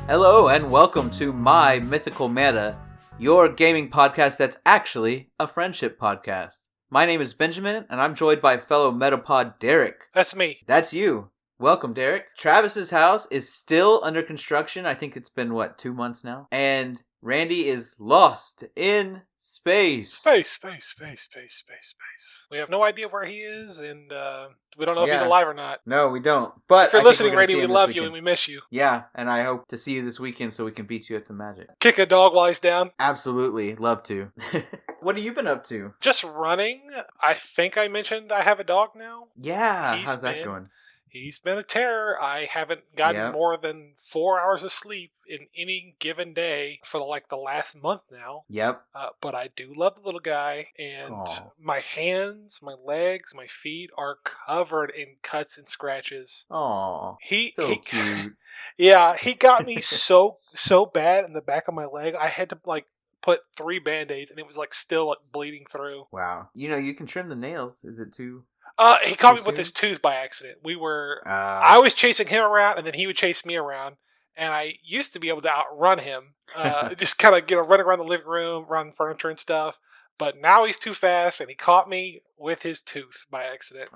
Hello and welcome to my Mythical Meta, your gaming podcast that's actually a friendship podcast. My name is Benjamin, and I'm joined by fellow Metapod Derek. That's me. That's you. Welcome, Derek. Travis's house is still under construction. I think it's been, 2 months now? And Randy is lost in space. Space. We have no idea where he is, and we don't know if he's alive or not. No, we don't. But if you're listening, Randy, we love you and we miss you. Yeah, and I hope to see you this weekend so we can beat you at some magic. Kick a dog while he's down? Absolutely. Love to. What have you been up to? Just running. I think I mentioned I have a dog now. Yeah. How's that going? He's been a terror. I haven't gotten more than 4 hours of sleep in any given day for the last month now. Yep. But I do love the little guy, and my hands, my legs, my feet are covered in cuts and scratches. Aw, he cute. Yeah, he got me so bad in the back of my leg. I had to put 3 Band-Aids, and it was still bleeding through. Wow. You can trim the nails. Is it too... He caught me with his tooth by accident. I was chasing him around, and then he would chase me around. And I used to be able to outrun him. Just kind of run around the living room, run furniture and stuff. But now he's too fast, and he caught me with his tooth by accident.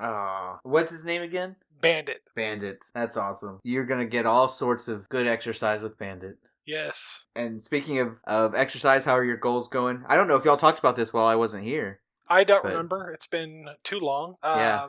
What's his name again? Bandit. Bandit. That's awesome. You're going to get all sorts of good exercise with Bandit. Yes. And speaking of exercise, how are your goals going? I don't know if y'all talked about this while I wasn't here. I don't remember. It's been too long. Yeah.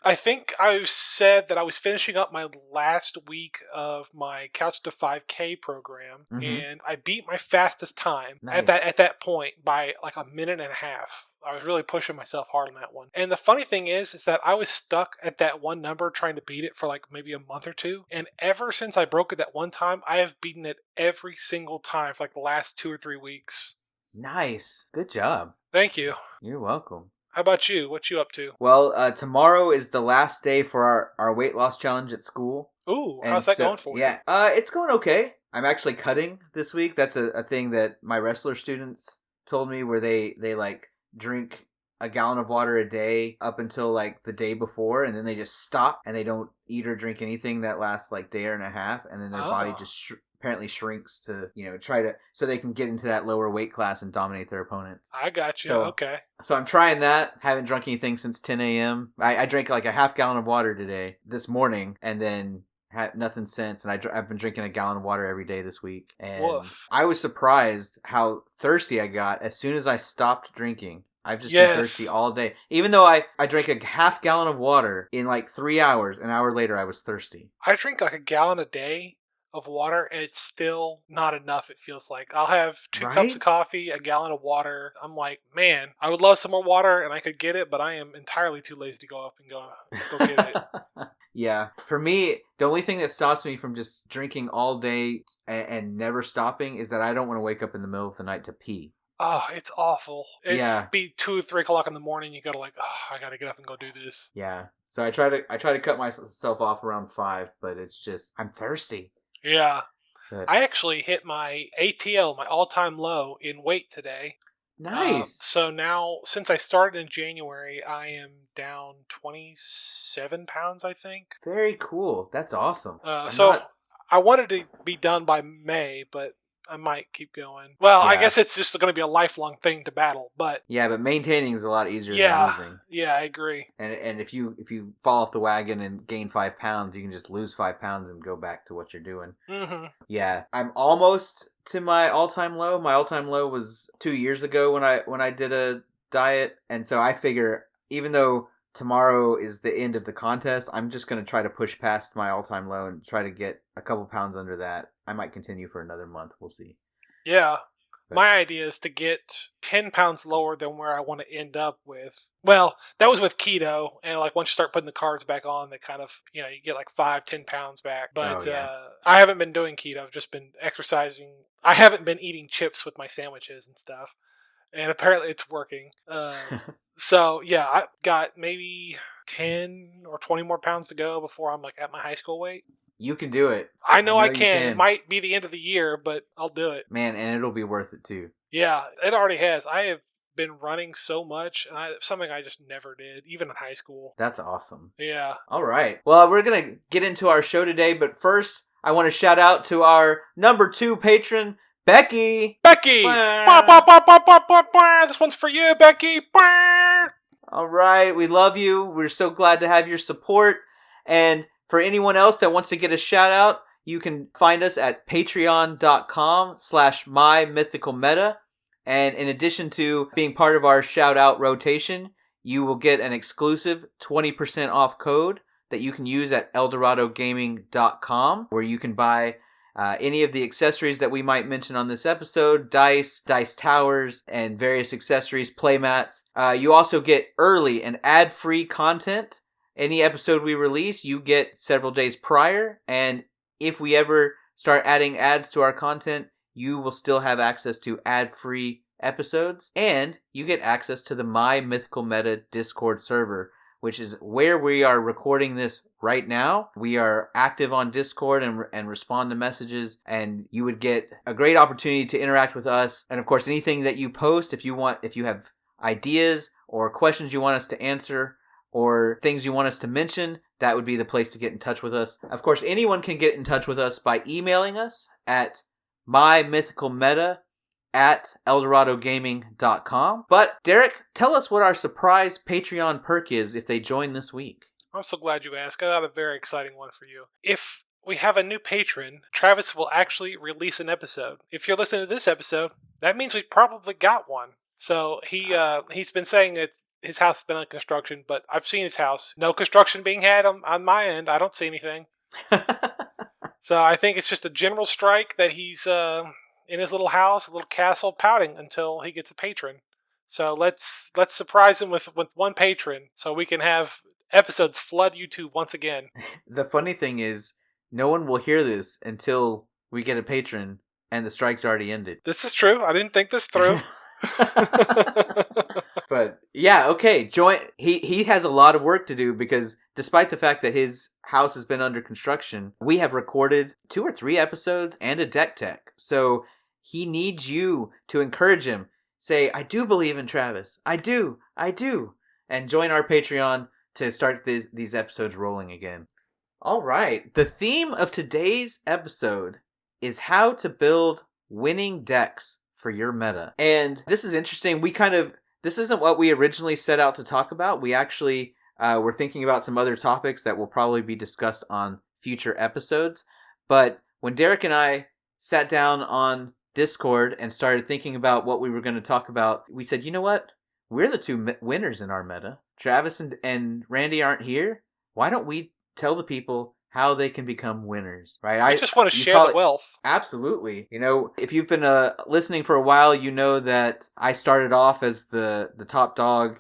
I think I said that I was finishing up my last week of my Couch to 5K program, and I beat my fastest time at that point by a minute and a half. I was really pushing myself hard on that one. And the funny thing is that I was stuck at that one number trying to beat it for maybe a month or two. And ever since I broke it that one time, I have beaten it every single time for the last 2 or 3 weeks. Nice. Good job. Thank you. You're welcome. How about you? What you up to? Well, tomorrow is the last day for our weight loss challenge at school. Ooh, how's that going for you? Yeah, it's going okay. I'm actually cutting this week. That's a thing that my wrestler students told me, where they drink a gallon of water a day up until the day before, and then they just stop and they don't eat or drink anything that lasts day and a half, and then their body just apparently shrinks to so they can get into that lower weight class and dominate their opponents. I got you. Okay. So I'm trying that. Haven't drunk anything since 10 a.m. I drank a half gallon of water this morning, and then had nothing since. And I've been drinking a gallon of water every day this week. And Woof. I was surprised how thirsty I got as soon as I stopped drinking. I've just been thirsty all day. Even though I drank a half gallon of water in 3 hours, an hour later I was thirsty. I drink a gallon a day of water, and it's still not enough, it feels like. I'll have 2 cups of coffee, a gallon of water. I'm like, man, I would love some more water, and I could get it, but I am entirely too lazy to go up and go get it. Yeah. For me, the only thing that stops me from just drinking all day and never stopping is that I don't want to wake up in the middle of the night to pee. Oh, it's awful. It's be 2 or 3 o'clock in the morning. You gotta I gotta get up and go do this. Yeah. So I try to cut myself off around 5, but it's just, I'm thirsty. Yeah. But I actually hit my ATL, my all-time low, in weight today. Nice. So now, since I started in January, I am down 27 pounds, I think. Very cool. That's awesome. I wanted to be done by May, but I might keep going. Well, I guess it's just going to be a lifelong thing to battle, but... Yeah, but maintaining is a lot easier than losing. Yeah, I agree. And if you fall off the wagon and gain 5 pounds, you can just lose 5 pounds and go back to what you're doing. Mm-hmm. Yeah, I'm almost to my all-time low. My all-time low was 2 years ago when I did a diet, and so I figure, even though tomorrow is the end of the contest, I'm just going to try to push past my all-time low and try to get a couple pounds under that. I might continue for another month. We'll see. Yeah. My idea is to get 10 pounds lower than where I want to end up with. Well, that was with keto, and once you start putting the carbs back on, they kind of, you get 5-10 pounds back. But I haven't been doing keto. I've just been exercising. I haven't been eating chips with my sandwiches and stuff. And apparently it's working. So, yeah, I've got maybe 10 or 20 more pounds to go before I'm at my high school weight. You can do it. I know I can. It might be the end of the year, but I'll do it. Man, and it'll be worth it too. Yeah, it already has. I have been running so much, and something I just never did, even in high school. That's awesome. Yeah. All right. Well, we're going to get into our show today, but first, I want to shout out to our number 2 patron, Becky! Becky! This one's for you, Becky! All right, we love you. We're so glad to have your support. And for anyone else that wants to get a shout out, you can find us at patreon.com/mymythicalmeta. And in addition to being part of our shout out rotation, you will get an exclusive 20% off code that you can use at eldoradogaming.com, where you can buy any of the accessories that we might mention on this episode, dice towers, and various accessories, playmats. You also get early and ad-free content. Any episode we release, you get several days prior, and if we ever start adding ads to our content, you will still have access to ad-free episodes, and you get access to the My Mythical Meta Discord server, which is where we are recording this right now. We are active on Discord and respond to messages, and you would get a great opportunity to interact with us. And of course, anything that you post, if you have ideas or questions you want us to answer or things you want us to mention, that would be the place to get in touch with us. Of course, anyone can get in touch with us by emailing us at mymythicalmeta@eldoradogaming.com. But, Derek, tell us what our surprise Patreon perk is if they join this week. I'm so glad you asked. I got a very exciting one for you. If we have a new patron, Travis will actually release an episode. If you're listening to this episode, that means we probably got one. So he's been saying his house has been under construction, but I've seen his house. No construction being had on my end. I don't see anything. So I think it's just a general strike that he's in his little house, a little castle, pouting until he gets a patron. So let's surprise him with one patron so we can have episodes flood YouTube once again. The funny thing is, no one will hear this until we get a patron and the strike's already ended. This is true. I didn't think this through. But yeah, okay. He has a lot of work to do because despite the fact that his house has been under construction, we have recorded 2 or 3 episodes and a deck tech. So he needs you to encourage him. Say, I do believe in Travis. I do. And join our Patreon to start these episodes rolling again. All right. The theme of today's episode is how to build winning decks for your meta. And this is interesting. This isn't what we originally set out to talk about. We actually were thinking about some other topics that will probably be discussed on future episodes. But when Derek and I sat down on Discord and started thinking about what we were going to talk about, we said, you know what? We're the 2 winners in our meta. Travis and Randy aren't here. Why don't we tell the people how they can become winners, right? I just want to share the wealth. Absolutely. You know, if you've been listening for a while, you know that I started off as the top dog.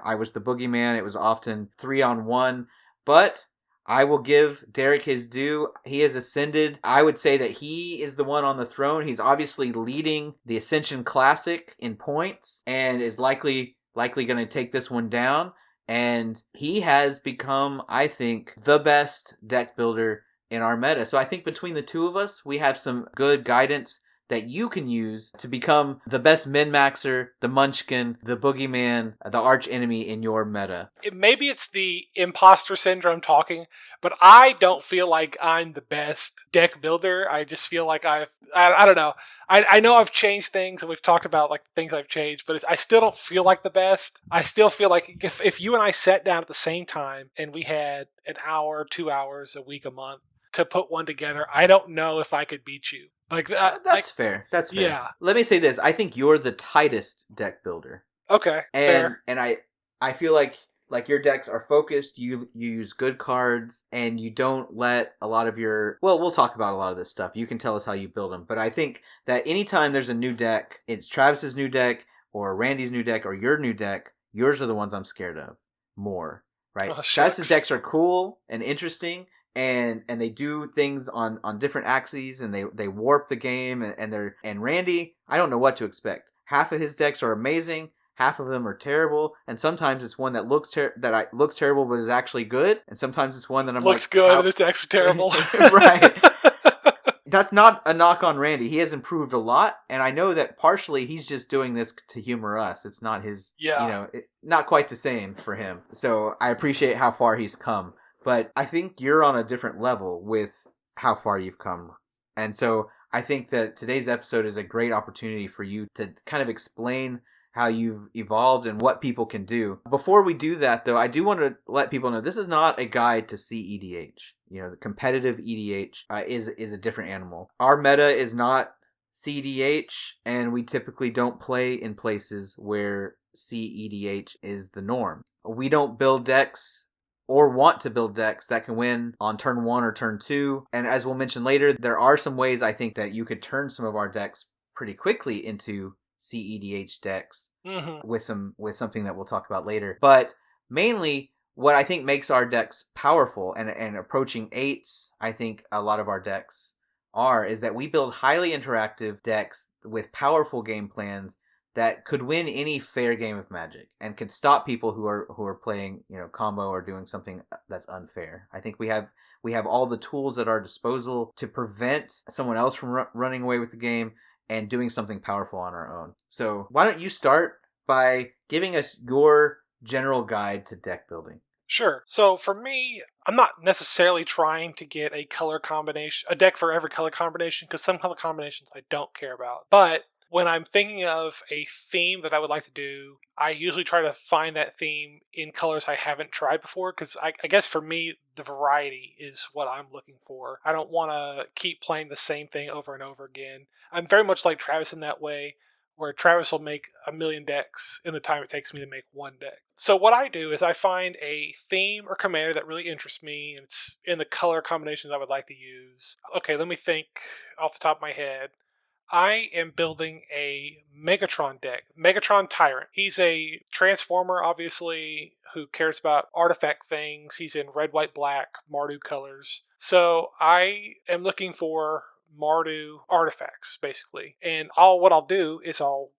I was the boogeyman. It was often 3-on-1, but I will give Derek his due. He has ascended. I would say that he is the one on the throne. He's obviously leading the Ascension Classic in points and is likely going to take this one down. And he has become, I think, the best deck builder in our meta. So I think between the 2 of us, we have some good guidance that you can use to become the best min-maxer, the munchkin, the boogeyman, the arch enemy in your meta. Maybe it's the imposter syndrome talking, but I don't feel like I'm the best deck builder. I just feel like I don't know. I know I've changed things, and we've talked about like things I've changed, but I still don't feel like the best. I still feel like if you and I sat down at the same time and we had an hour, 2 hours, a week, a month to put one together, I don't know if I could beat you. That's fair. That's fair. Yeah. Let me say this. I think you're the tightest deck builder. Okay. Fair. And I feel like your decks are focused. You use good cards, and you don't let a lot of your... Well, we'll talk about a lot of this stuff. You can tell us how you build them. But I think that anytime there's a new deck, it's Travis's new deck, or Randy's new deck, or your new deck, yours are the ones I'm scared of more. Right? Oh, Travis's decks are cool and interesting, and they do things on different axes, and they warp the game, and Randy, I don't know what to expect. Half of his decks are amazing, half of them are terrible, and sometimes it's one that looks terrible but is actually good, and sometimes it's one that I'm looks like, good and it's actually terrible. Right. That's not a knock on Randy. He has improved a lot, and I know that partially he's just doing this to humor us. It's not his, not quite the same for him. So I appreciate how far he's come, but I think you're on a different level with how far you've come. And so I think that today's episode is a great opportunity for you to kind of explain how you've evolved and what people can do. Before we do that, though, I do want to let people know this is not a guide to CEDH. The competitive EDH is a different animal. Our meta is not CEDH, and we typically don't play in places where CEDH is the norm. We don't build decks or want to build decks that can win on turn 1 or turn 2. And as we'll mention later, there are some ways I think that you could turn some of our decks pretty quickly into CEDH decks with something that we'll talk about later. But mainly, what I think makes our decks powerful and approaching 8s, I think a lot of our decks is that we build highly interactive decks with powerful game plans that could win any fair game of Magic and could stop people who are playing, combo or doing something that's unfair. I think we have all the tools at our disposal to prevent someone else from running away with the game and doing something powerful on our own. So why don't you start by giving us your general guide to deck building? Sure. So for me, I'm not necessarily trying to get a deck for every color combination, because some color combinations I don't care about. But when I'm thinking of a theme that I would like to do, I usually try to find that theme in colors I haven't tried before, because I guess for me, the variety is what I'm looking for. I don't want to keep playing the same thing over and over again. I'm very much like Travis in that way, where Travis will make 1,000,000 decks in the time it takes me to make one deck. So what I do is I find a theme or commander that really interests me, and it's in the color combinations I would like to use. Okay, let me think off the top of my head. I am building a Megatron deck. Megatron Tyrant. He's a Transformer, obviously, who cares about artifact things. He's in red, white, black, Mardu colors. So I am looking for Mardu artifacts, basically. And what I'll do is I'll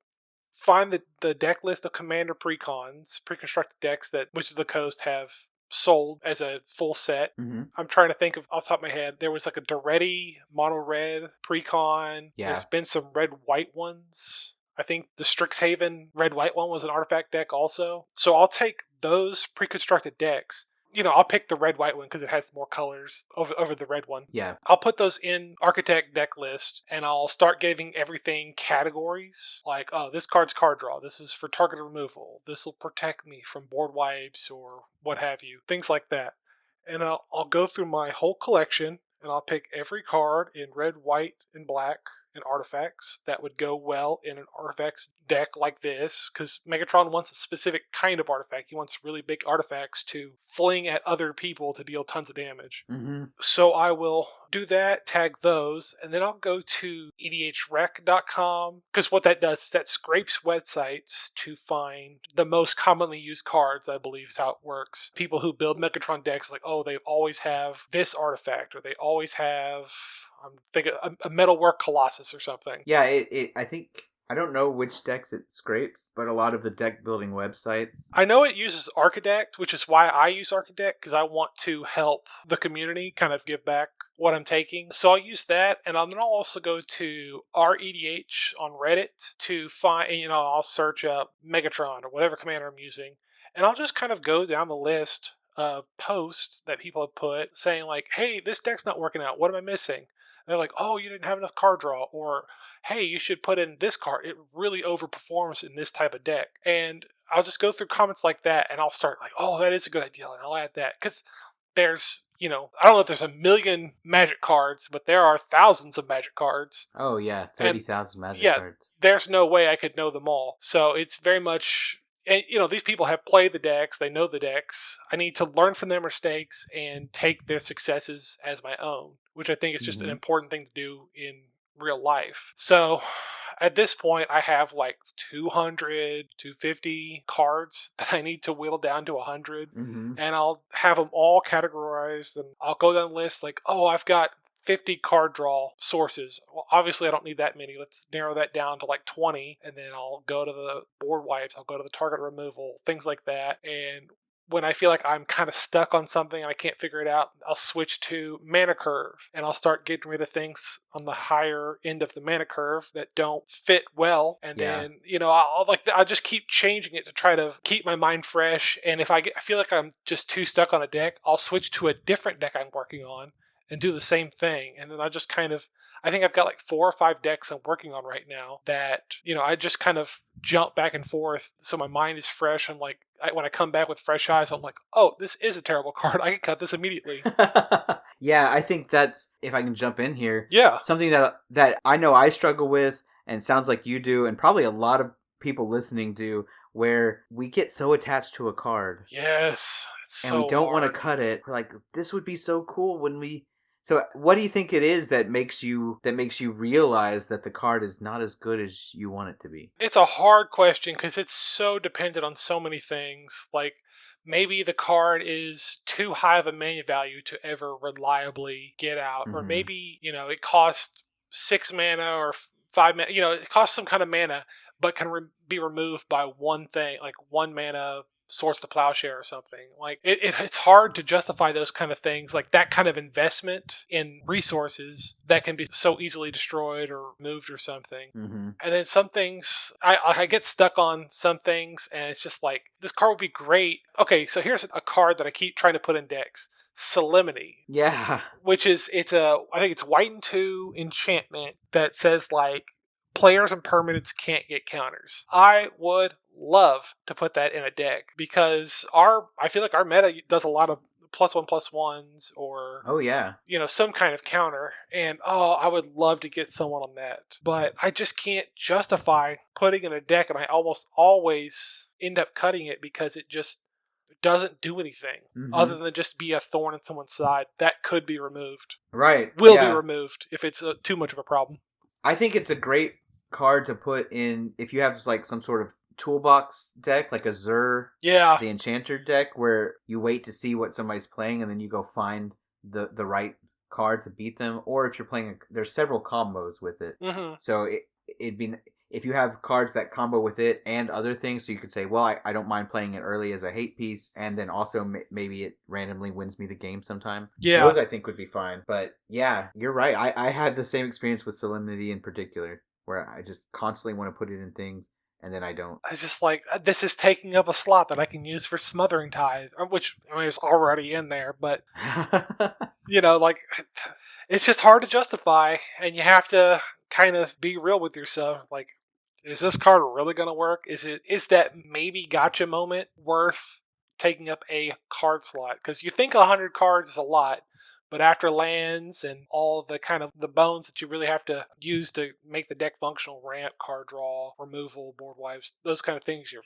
find the deck list of commander pre-constructed decks that Wizards of the Coast have sold as a full set. I'm trying to think of off the top of my head. There was like a Doretti mono red pre-con. Yeah. There's been some red white ones. I think the Strixhaven red white one was an artifact deck also. So I'll take those pre-constructed decks. I'll pick the red white one because it has more colors over the red one. Yeah. I'll put those in Architect deck list, and I'll start giving everything categories. Like, this card's card draw. This is for targeted removal. This will protect me from board wipes or what have you. Things like that. And I'll go through my whole collection, and I'll pick every card in red, white, and black and artifacts that would go well in an artifacts deck like this, because Megatron wants a specific kind of artifact. He wants really big artifacts to fling at other people to deal tons of damage. So I will do that, tag those, and then I'll go to edhrec.com, because what that does is that scrapes websites to find the most commonly used cards, I believe is how it works. People who build Megatron decks, like, they always have this artifact, or they always have, I'm thinking, a Metalwork Colossus or something. Yeah, I think, I don't know which decks it scrapes, but a lot of the deck building websites. I know it uses Architect, which is why I use Architect, because I want to help the community kind of give back what I'm taking. So I'll use that, and then I'll also go to REDH on Reddit to find, I'll search up Megatron or whatever commander I'm using, and I'll just kind of go down the list of posts that people have put saying like, hey, this deck's not working out. What am I missing? They're like, you didn't have enough card draw, or hey, you should put in this card. It really overperforms in this type of deck. And I'll just go through comments like that, and I'll start like, that is a good idea, and I'll add that. Because there's, I don't know if there's 1,000,000 Magic cards, but there are thousands of Magic cards. Oh, yeah, 30,000 Magic cards. There's no way I could know them all. So it's very much... And, these people have played the decks. They know the decks. I need to learn from their mistakes and take their successes as my own, which I think is just an important thing to do in real life. So at this point, I have like 200, 250 cards that I need to whittle down to 100. And I'll have them all categorized, and I'll go down the list like, I've got 50 card draw sources. Well, obviously I don't need that many. Let's narrow that down to like 20, and then I'll go to the board wipes, I'll go to the target removal, things like that. And when I feel like I'm kind of stuck on something and I can't figure it out, I'll switch to Manacurve, and I'll start getting rid of things on the higher end of the Manacurve that don't fit well. And then, I'll just keep changing it to try to keep my mind fresh. And if I feel like I'm just too stuck on a deck, I'll switch to a different deck I'm working on and do the same thing. And then I just I think I've got like 4 or 5 decks I'm working on right now that, I just kind of jump back and forth so my mind is fresh. I'm like, when I come back with fresh eyes, I'm like, oh, this is a terrible card. I can cut this immediately. Yeah, I think that's, if I can jump in here, yeah, something that I know I struggle with, and sounds like you do, and probably a lot of people listening do, where we get so attached to a card. Yes, it's and we don't want to cut it. We're like, this would be so cool when we... So what do you think it is that makes you realize that the card is not as good as you want it to be? It's a hard question because it's so dependent on so many things. Like, maybe the card is too high of a mana value to ever reliably get out. Or maybe, it costs 6 mana or 5 mana. It costs some kind of mana, but can be removed by one thing, like 1 mana Swords to Plowshare or something. Like, it's hard to justify those kind of things, like that kind of investment in resources that can be so easily destroyed or moved or something. And then some things, I get stuck on some things, and it's just like, this card would be great. Okay, so here's a card that I keep trying to put in decks. Solemnity. Yeah. Which is, I think it's white and 2 enchantment that says, like, players and permanents can't get counters. I would love to put that in a deck because I feel like our meta does a lot of +1/+1s or some kind of counter, and I would love to get someone on that, but I just can't justify putting in a deck, and I almost always end up cutting it because it just doesn't do anything other than just be a thorn in someone's side that could be removed. Right. Will be removed if it's too much of a problem. I think it's a great card to put in if you have like some sort of toolbox deck, like a Zur, the Enchanter deck, where you wait to see what somebody's playing and then you go find the right card to beat them. Or if you're playing, there's several combos with it. So it'd be, if you have cards that combo with it and other things, so you could say, well, I don't mind playing it early as a hate piece, and then also maybe it randomly wins me the game sometime. Yeah. Those I think would be fine. But yeah, you're right. I had the same experience with Solemnity in particular, where I just constantly want to put it in things, and then I don't. I just like, this is taking up a slot that I can use for Smothering Tithe, which is already in there, but, like, it's just hard to justify, and you have to kind of be real with yourself. Like, is this card really going to work? Is that maybe gotcha moment worth taking up a card slot? Because you think 100 cards is a lot, but after lands and all the kind of the bones that you really have to use to make the deck functional, ramp, card draw, removal, board wipes, those kind of things, you're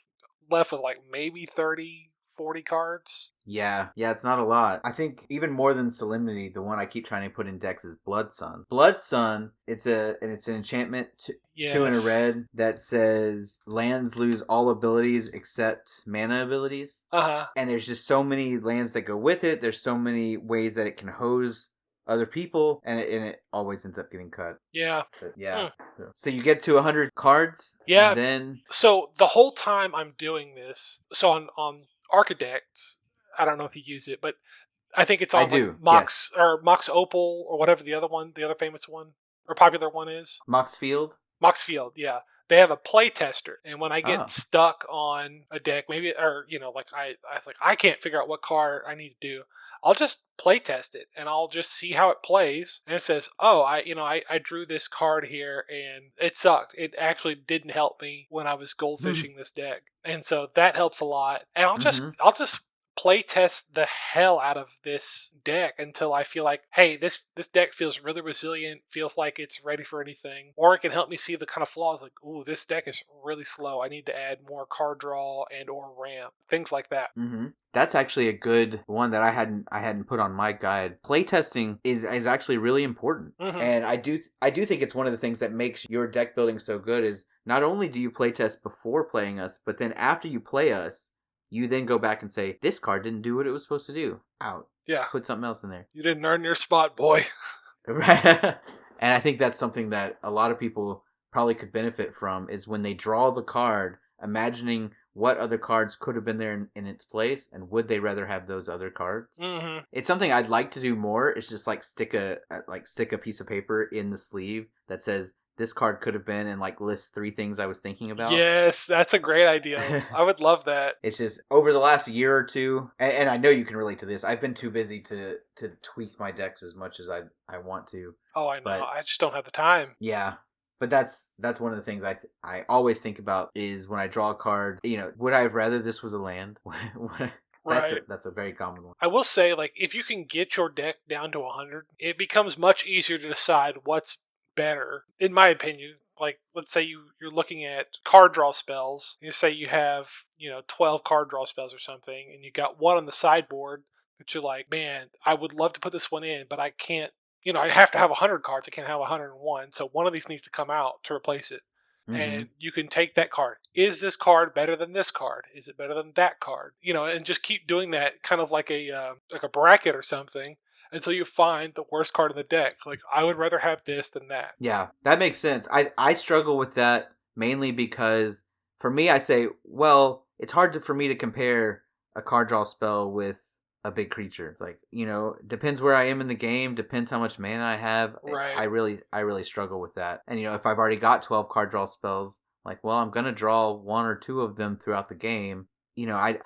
left with like maybe 30, 40 cards. Yeah, it's not a lot. I think even more than Solemnity, the one I keep trying to put in decks is Blood Sun. Blood Sun, it's an enchantment, 2 in a red, that says lands lose all abilities except mana abilities. And there's just so many lands that go with it. There's so many ways that it can hose other people, and it always ends up getting cut. Yeah. But yeah. So you get to 100 cards. Yeah. And then... So the whole time I'm doing this, so on Architect, I don't know if you use it, but I think it's on like Mox, yes, or Mox Opal, or whatever the other famous one or popular one is. Mox Field, yeah. They have a play tester, and when I get stuck on a deck, maybe, or like I was like, I can't figure out what card I need to do, I'll just play test it, and I'll just see how it plays. And it says, I drew this card here, and it sucked. It actually didn't help me when I was goldfishing this deck, and so that helps a lot. And I'll just play test the hell out of this deck until I feel like, hey, this deck feels really resilient, feels like it's ready for anything, or it can help me see the kind of flaws, like, ooh, this deck is really slow, I need to add more card draw and or ramp, things like that. That's actually a good one that I hadn't put on my guide. Playtesting is actually really important, and I do think it's one of the things that makes your deck building so good. Is not only do you playtest before playing us, but then after you play us, you then go back and say, this card didn't do what it was supposed to do. Out. Yeah. Put something else in there. You didn't earn your spot, boy. Right. And I think that's something that a lot of people probably could benefit from is when they draw the card, imagining what other cards could have been there in its place, and would they rather have those other cards? Mm-hmm. It's something I'd like to do more. It's just like stick a piece of paper in the sleeve that says this card could have been, and like list 3 things I was thinking about. Yes, that's a great idea. I would love that. It's just over the last year or two, and I know you can relate to this. I've been too busy to tweak my decks as much as I want to. Oh, I know. But I just don't have the time. yeah, but that's one of the things I always think about is when I draw a card. Would I have rather this was a land? Right. That's a very common one. I will say, like, if you can get your deck down to 100, it becomes much easier to decide what's better, in my opinion. Like, let's say you're looking at card draw spells. You say you have, 12 card draw spells or something, and you got one on the sideboard that you're like, man, I would love to put this one in, but I can't, I have to have 100 cards. I can't have 101. So one of these needs to come out to replace it. Mm-hmm. And you can take that card. Is this card better than this card? Is it better than that card? And just keep doing that, kind of like a bracket or something, until you find the worst card in the deck. Like, I would rather have this than that. Yeah, that makes sense. I struggle with that mainly because for me, I say, well, it's hard for me to compare a card draw spell with a big creature. It's like, depends where I am in the game, depends how much mana I have. Right. I really struggle with that. And if I've already got 12 card draw spells, like, well, I'm going to draw 1 or 2 of them throughout the game. I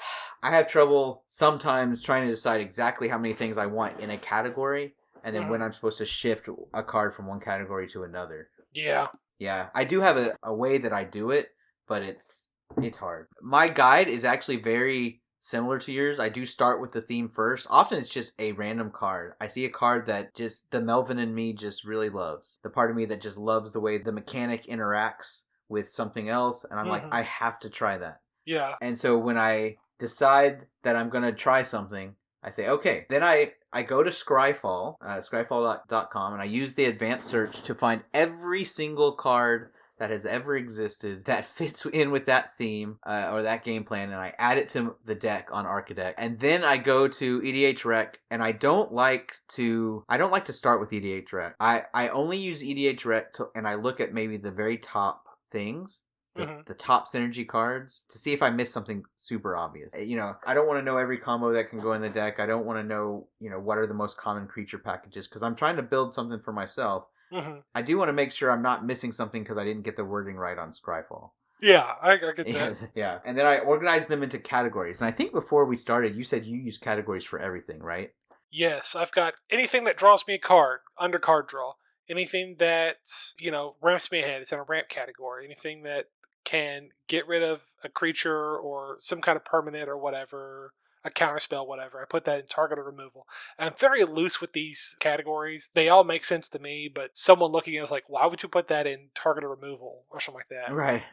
have trouble sometimes trying to decide exactly how many things I want in a category, and then when I'm supposed to shift a card from one category to another. Yeah. Yeah, I do have a way that I do it, but it's hard. My guide is actually very similar to yours. I do start with the theme first. Often it's just a random card. I see a card that just the Melvin in me just really loves. The part of me that just loves the way the mechanic interacts with something else, and I'm like, I have to try that. Yeah. And so when I decide that I'm going to try something, I say, okay. Then I go to Scryfall, scryfall.com, and I use the advanced search to find every single card that has ever existed that fits in with that theme or that game plan, and I add it to the deck on Archidec. And then I go to EDHREC, and I don't like to start with EDHREC. I only use EDHREC and I look at maybe the very top things. The top synergy cards to see if I miss something super obvious. I don't want to know every combo that can go in the deck. I don't want to know, what are the most common creature packages, because I'm trying to build something for myself. I do want to make sure I'm not missing something because I didn't get the wording right on Scryfall. Yeah, I get that. Yeah, and then I organize them into categories. And I think before we started, you said you use categories for everything, right? Yes, I've got anything that draws me a card under card draw. Anything that, ramps me ahead, it's in a ramp category. Anything that can get rid of a creature or some kind of permanent or whatever, a counterspell, whatever. I put that in targeted removal. And I'm very loose with these categories. They all make sense to me, but someone looking at it is like, why would you put that in targeted removal or something like that? Right.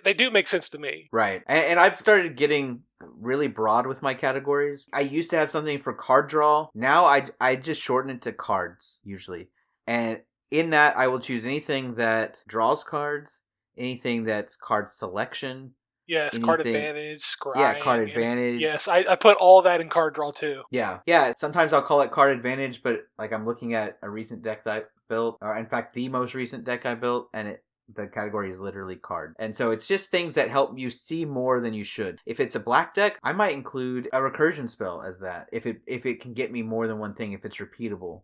they do make sense to me. Right. And I've started getting really broad with my categories. I used to have something for card draw. Now I just shorten it to cards, usually. And in that, I will choose anything that draws cards, anything that's card selection. Yes, card advantage, scrying. Yeah, card advantage. Yes, I put all that in card draw too. Yeah. Sometimes I'll call it card advantage, but like I'm looking at a recent deck that I built, or in fact the most recent deck I built, and the category is literally card. And so it's just things that help you see more than you should. If it's a black deck, I might include a recursion spell as that. If it can get me more than one thing, if it's repeatable.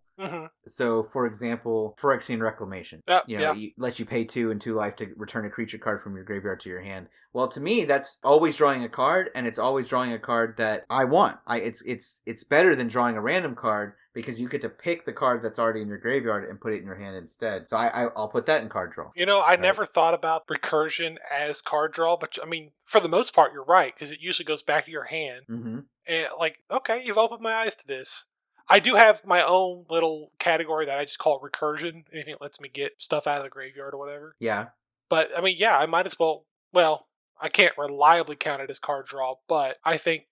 So, for example, Phyrexian Reclamation. It lets you pay 2 and 2 life to return a creature card from your graveyard to your hand. Well, to me, that's always drawing a card, and it's always drawing a card that I want. It's better than drawing a random card, because you get to pick the card that's already in your graveyard and put it in your hand instead. So I'll put that in card draw. I never thought about recursion as card draw, but I mean, for the most part, you're right, because it usually goes back to your hand. And okay, you've opened my eyes to this. I do have my own little category that I just call recursion. Anything that lets me get stuff out of the graveyard or whatever. Yeah. But, I mean, yeah, I might as well, I can't reliably count it as card draw, but I think,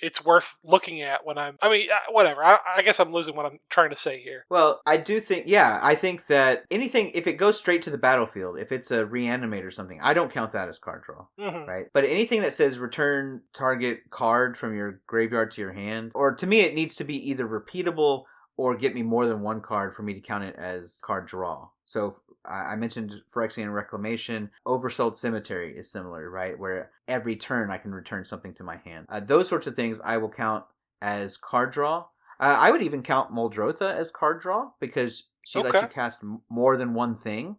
it's worth looking at when whatever. I guess I'm losing what I'm trying to say here. Well, I do think, I think that anything, if it goes straight to the battlefield, if it's a reanimate or something, I don't count that as card draw, right? But anything that says return target card from your graveyard to your hand, or to me, it needs to be either repeatable or get me more than one card for me to count it as card draw. So I mentioned Phyrexian Reclamation. Oversold Cemetery is similar, right? Where every turn I can return something to my hand. Those sorts of things I will count as card draw. I would even count Muldrotha as card draw because she lets you cast more than one thing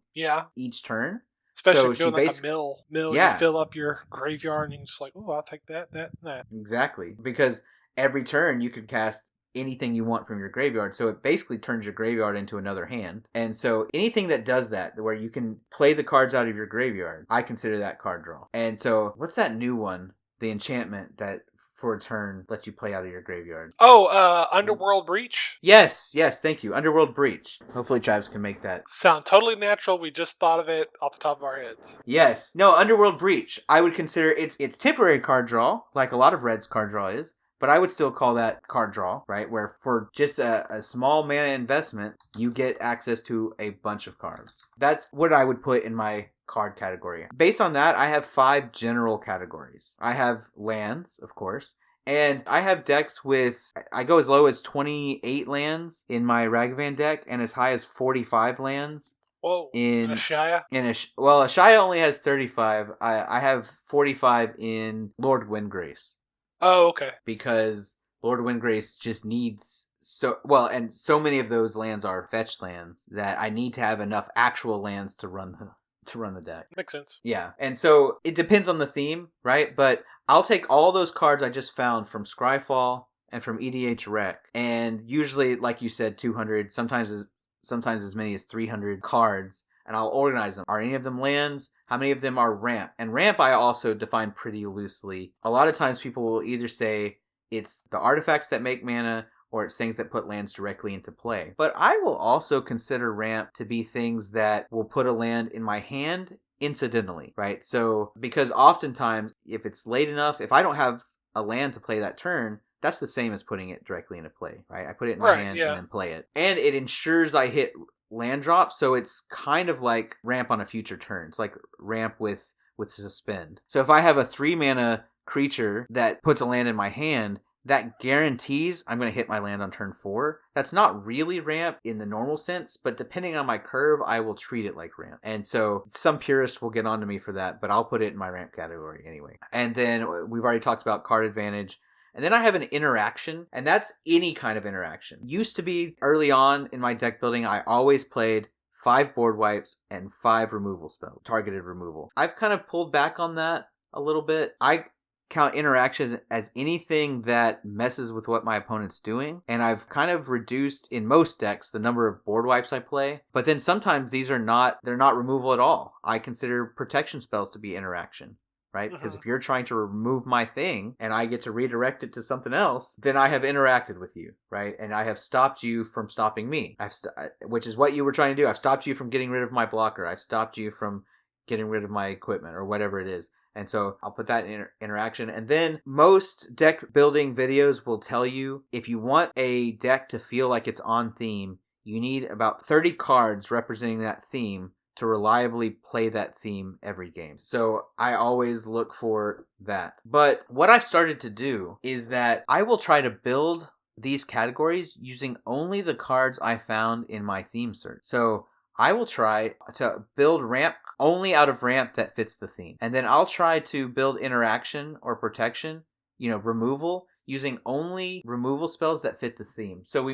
each turn. Especially so if you're doing like a mill, you fill up your graveyard and you're just like, oh, I'll take that, and that. Exactly. Because every turn you could cast anything you want from your graveyard. So it basically turns your graveyard into another hand. And so anything that does that, where you can play the cards out of your graveyard, I consider that card draw. And so what's that new one? The enchantment that for a turn lets you play out of your graveyard. Oh, Underworld Breach? Yes, thank you. Underworld Breach. Hopefully Travis can make that sound totally natural. We just thought of it off the top of our heads. Yes. No, Underworld Breach. I would consider it's temporary card draw, like a lot of Red's card draw is. But I would still call that card draw, right? Where for just a small mana investment, you get access to a bunch of cards. That's what I would put in my card category. Based on that, I have 5 general categories. I have lands, of course. And I have decks with, I go as low as 28 lands in my Ragavan deck and as high as 45 lands. Whoa, in Ashaya? Ashaya only has 35. I have 45 in Lord Windgrace. Oh, okay. Because Lord Windgrace just needs and so many of those lands are fetch lands that I need to have enough actual lands to run the deck. Makes sense. Yeah, and so it depends on the theme, right? But I'll take all those cards I just found from Scryfall and from EDH Rec, and usually, like you said, 200, sometimes as many as 300 cards. And I'll organize them. Are any of them lands? How many of them are ramp? And ramp I also define pretty loosely. A lot of times people will either say it's the artifacts that make mana or it's things that put lands directly into play. But I will also consider ramp to be things that will put a land in my hand incidentally, right? So, because oftentimes if it's late enough, if I don't have a land to play that turn, that's the same as putting it directly into play, right? I put it in my hand and then play it. And it ensures I hit land drop, so it's kind of like ramp on a future turn. It's like ramp with suspend. So if I have a 3 mana creature that puts a land in my hand, that guarantees I'm going to hit my land on turn 4. That's not really ramp in the normal sense, but depending on my curve, I will treat it like ramp. And so some purists will get onto me for that, but I'll put it in my ramp category anyway. And then we've already talked about card advantage. And then I have an interaction, and that's any kind of interaction. Used to be early on in my deck building, I always played 5 board wipes and 5 removal spells, targeted removal. I've kind of pulled back on that a little bit. I count interactions as anything that messes with what my opponent's doing, and I've kind of reduced in most decks the number of board wipes I play. But then sometimes they're not removal at all. I consider protection spells to be interaction. Right? Because if you're trying to remove my thing and I get to redirect it to something else, then I have interacted with you, right? And I have stopped you from stopping me, which is what you were trying to do. I've stopped you from getting rid of my blocker. I've stopped you from getting rid of my equipment or whatever it is. And so I'll put that in interaction. And then most deck building videos will tell you if you want a deck to feel like it's on theme, you need about 30 cards representing that theme to reliably play that theme every game. So I always look for that. But what I've started to do is that I will try to build these categories using only the cards I found in my theme search. So I will try to build ramp only out of ramp that fits the theme. And then I'll try to build interaction or protection, removal, using only removal spells that fit the theme. So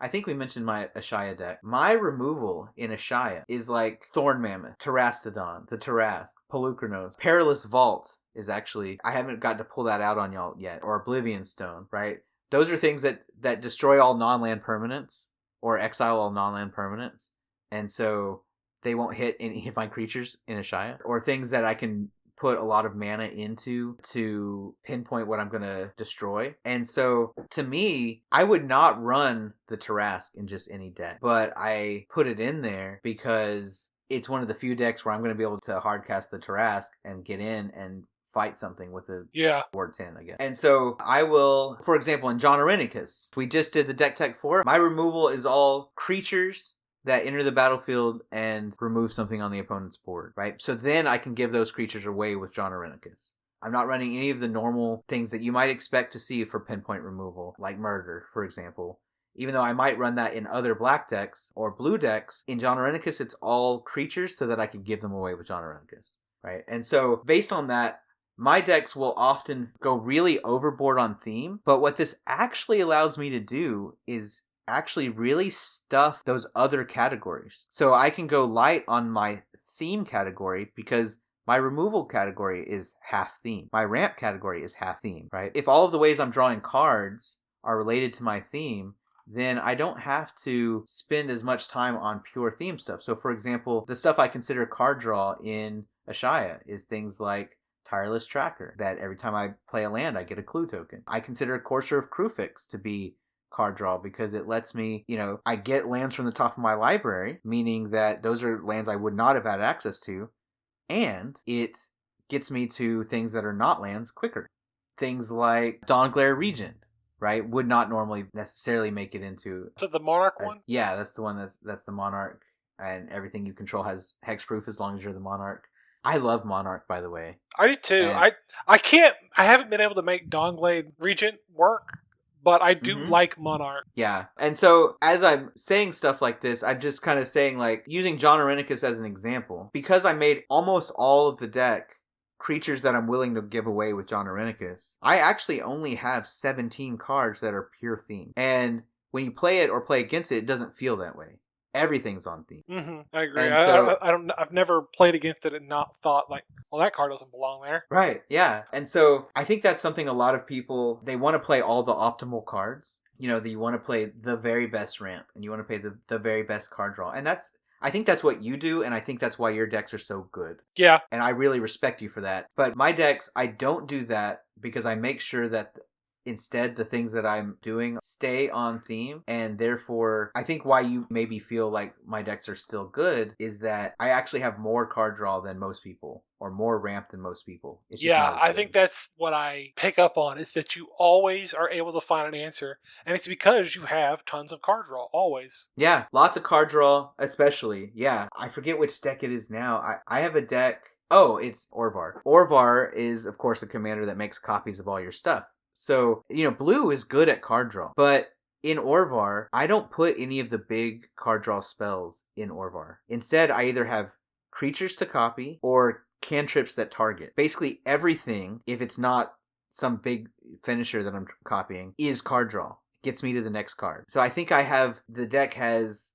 I think we mentioned my Ashaya deck. My removal in Ashaya is like Thorn Mammoth, Terastodon, the Tarask, Pelucranos. Perilous Vault is actually, I haven't got to pull that out on y'all yet, or Oblivion Stone, right? Those are things that destroy all non-land permanents, or exile all non-land permanents, and so they won't hit any of my creatures in Ashaya. Or things that I can put a lot of mana into to pinpoint what I'm going to destroy. And so, to me, I would not run the Tarask in just any deck, but I put it in there because it's one of the few decks where I'm going to be able to hardcast the Tarask and get in and fight something with a board 10, I guess. And so I will, for example, in John Arenicus, we just did the deck tech 4. My removal is all creatures that enter the battlefield and remove something on the opponent's board, right? So then I can give those creatures away with John Arenicus. I'm not running any of the normal things that you might expect to see for pinpoint removal, like murder, for example. even though I might run that in other black decks or blue decks, in John Irenicus, it's all creatures so that I can give them away with John Irenicus, right? And so based on that, my decks will often go really overboard on theme, but what this actually allows me to do is actually really stuff those other categories. So I can go light on my theme category because my removal category is half theme. My ramp category is half theme, right? If all of the ways I'm drawing cards are related to my theme, then I don't have to spend as much time on pure theme stuff. So for example, the stuff I consider card draw in Ashaya is things like Tireless Tracker, that every time I play a land, I get a clue token. I consider Courser of Krufix to be card draw because it lets me, I get lands from the top of my library, meaning that those are lands I would not have had access to, and it gets me to things that are not lands quicker. Things like Dawnglare Regent, right, would not normally necessarily make it into... So the Monarch one? Yeah, that's the one that's the Monarch, and everything you control has hexproof as long as you're the Monarch. I love Monarch, by the way. I do too. And I haven't been able to make Dawnglade Regent work, but I do like Monarch. Yeah. And so as I'm saying stuff like this, I'm just kind of saying, like, using John Irenicus as an example, because I made almost all of the deck creatures that I'm willing to give away with John Irenicus, I actually only have 17 cards that are pure theme. And when you play it or play against it, it doesn't feel that way. Everything's on theme. I agree. And so, I've never played against it and not thought like, well, that card doesn't belong there. Right. Yeah. And so I think that's something a lot of people, they want to play all the optimal cards. You want to play the very best ramp and you want to play the very best card draw. And I think that's what you do, and I think that's why your decks are so good. Yeah. And I really respect you for that. But my decks, I don't do that because I make sure that instead the things that I'm doing stay on theme, and therefore I think why you maybe feel like my decks are still good is that I actually have more card draw than most people, or more ramp than most people. I think that's what I pick up on, is that you always are able to find an answer, and it's because you have tons of card draw, always. Yeah, lots of card draw, especially. Yeah, I forget which deck it is now. I have a deck. Oh, it's Orvar. Orvar is, of course, a commander that makes copies of all your stuff. So, blue is good at card draw, but in Orvar, I don't put any of the big card draw spells in Orvar. Instead, I either have creatures to copy or cantrips that target. Basically everything, if it's not some big finisher that I'm copying, is card draw. Gets me to the next card. So I think the deck has,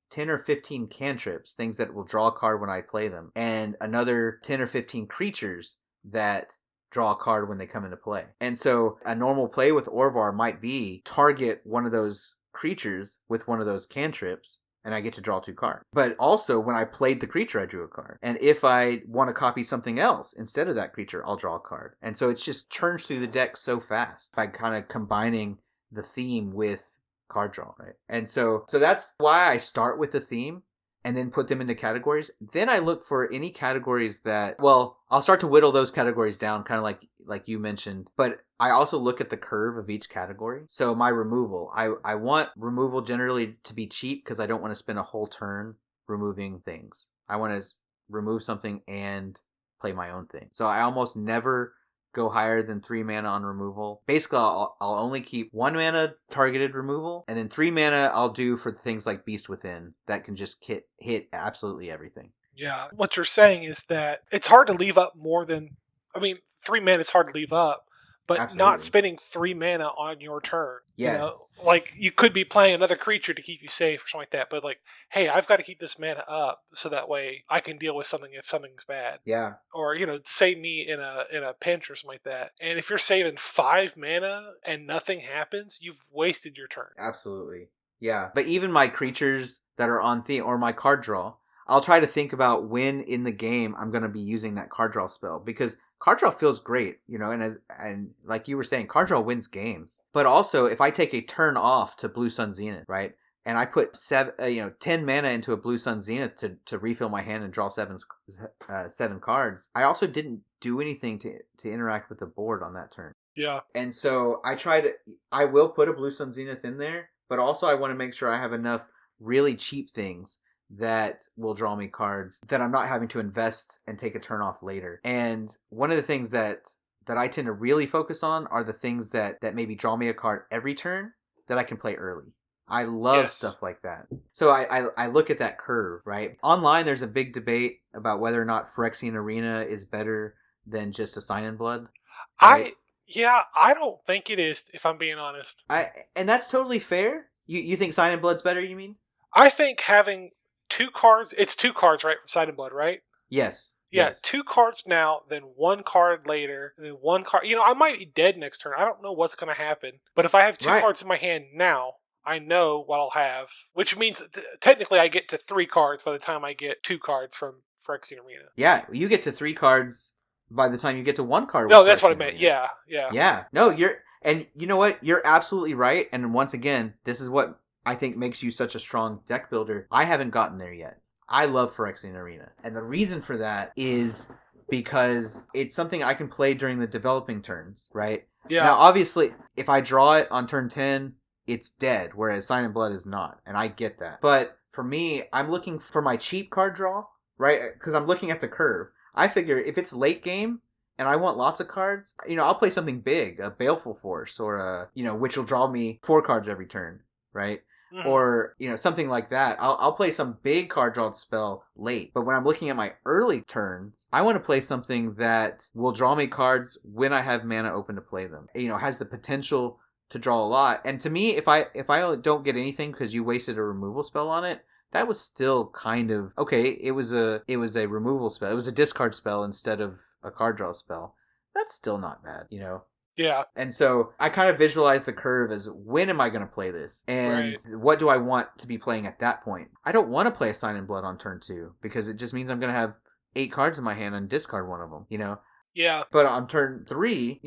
10 or 15 cantrips, things that will draw a card when I play them, and another 10 or 15 creatures that draw a card when they come into play. And so a normal play with Orvar might be target one of those creatures with one of those cantrips, and I get to draw 2 cards. But also, when I played the creature, I drew a card. And if I want to copy something else instead of that creature, I'll draw a card. And so it just churns through the deck so fast by kind of combining the theme with card draw, right? And so that's why I start with the theme and then put them into categories. Then I look for any categories that, I'll start to whittle those categories down, kind of like you mentioned. But I also look at the curve of each category. So my removal, I want removal generally to be cheap because I don't want to spend a whole turn removing things. I want to remove something and play my own thing. So I almost never go higher than 3 mana on removal. Basically, I'll only keep 1 mana targeted removal, and then 3 mana I'll do for things like Beast Within that can just hit absolutely everything. Yeah, what you're saying is that it's hard to leave up more than... 3 mana is hard to leave up, but Absolutely. Not spending 3 mana on your turn. Yes. You could be playing another creature to keep you safe or something like that, but hey, I've got to keep this mana up so that way I can deal with something if something's bad. Yeah. Or, save me in a pinch or something like that. And if you're saving 5 mana and nothing happens, you've wasted your turn. Absolutely. Yeah. But even my creatures that are on theme, or my card draw, I'll try to think about when in the game I'm going to be using that card draw spell, because card draw feels great, and like you were saying, card draw wins games. But also, if I take a turn off to Blue Sun Zenith, right, and I put 10 mana into a Blue Sun Zenith to refill my hand and draw 7 cards, I also didn't do anything to interact with the board on that turn. Yeah. And so I will put a Blue Sun Zenith in there, but also I want to make sure I have enough really cheap things that will draw me cards that I'm not having to invest and take a turn off later. And one of the things that I tend to really focus on are the things that maybe draw me a card every turn that I can play early. I love stuff like that. So I look at that curve, right? Online, there's a big debate about whether or not Phyrexian Arena is better than just a Sign in Blood. Right? I don't think it is, if I'm being honest. And that's totally fair. You think Sign in Blood's better, you mean? I think having 2 cards, it's 2 cards, right, from Sign in Blood, right? Yes. Yeah, yes. 2 cards now, then 1 card later, and then 1 card. I might be dead next turn. I don't know what's going to happen. But if I have 2 cards in my hand now, I know what I'll have. Which means, technically, I get to 3 cards by the time I get 2 cards from Phyrexian Arena. Yeah, you get to 3 cards by the time you get to 1 card. No, that's what I meant. Yeah. Yeah. No, and you know what? You're absolutely right. And once again, this is what I think makes you such a strong deck builder. I haven't gotten there yet. I love Phyrexian Arena. And the reason for that is because it's something I can play during the developing turns, right? Yeah. Now, obviously, if I draw it on turn 10, it's dead, whereas Sign in Blood is not. And I get that. But for me, I'm looking for my cheap card draw, right? Because I'm looking at the curve. I figure if it's late game and I want lots of cards, I'll play something big, a Baleful Force, or which will draw me 4 cards every turn, right? Mm-hmm. Or, something like that. I'll play some big card draw spell late. But when I'm looking at my early turns, I want to play something that will draw me cards when I have mana open to play them. Has the potential to draw a lot. And to me, if I don't get anything because you wasted a removal spell on it, that was still kind of okay. It was a removal spell. It was a discard spell instead of a card draw spell. That's still not bad, Yeah. And so I kind of visualize the curve as when am I going to play this? And what do I want to be playing at that point? I don't want to play a Sign in Blood on turn 2 because it just means I'm going to have 8 cards in my hand and discard one of them, Yeah. But on turn 3,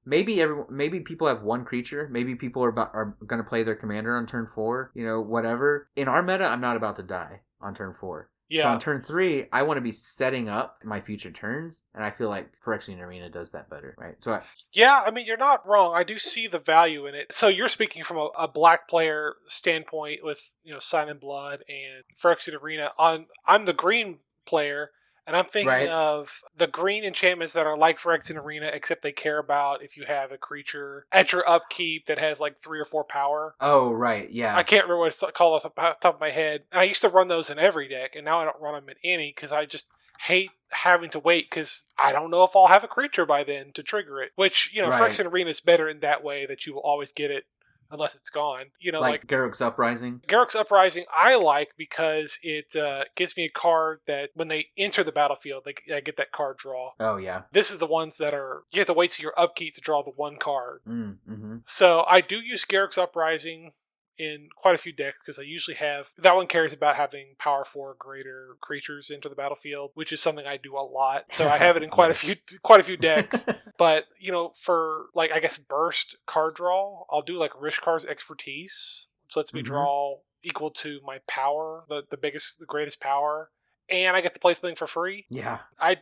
maybe people have 1 creature. Maybe people are going to play their commander on turn 4, whatever. In our meta, I'm not about to die on turn 4. Yeah. So on turn 3, I want to be setting up my future turns, and I feel like Phyrexian Arena does that better, right? So you're not wrong. I do see the value in it. So you're speaking from a black player standpoint with, Sign in Blood and Phyrexian Arena. I'm the green player, and I'm thinking of the green enchantments that are like Phyrexian Arena, except they care about if you have a creature at your upkeep that has like 3 or 4 power. Oh, right, yeah. I can't remember what it's called off the top of my head. I used to run those in every deck, and now I don't run them in any because I just hate having to wait because I don't know if I'll have a creature by then to trigger it. Which, Phyrexian Arena is better in that way that you will always get it unless it's gone. Like Garruk's Uprising? Garruk's Uprising I like because it gives me a card that when they enter the battlefield, I get that card draw. Oh, yeah. This is the ones that you have to wait till your upkeep to draw the 1 card. Mm-hmm. So I do use Garruk's Uprising in quite a few decks because I usually have that one cares about having power 4 greater creatures into the battlefield, which is something I do a lot. So I have it in quite a few decks. But for I guess burst card draw, I'll do like Rishkar's Expertise, which lets me draw equal to my power, the greatest power. And I get to play something for free. Yeah. I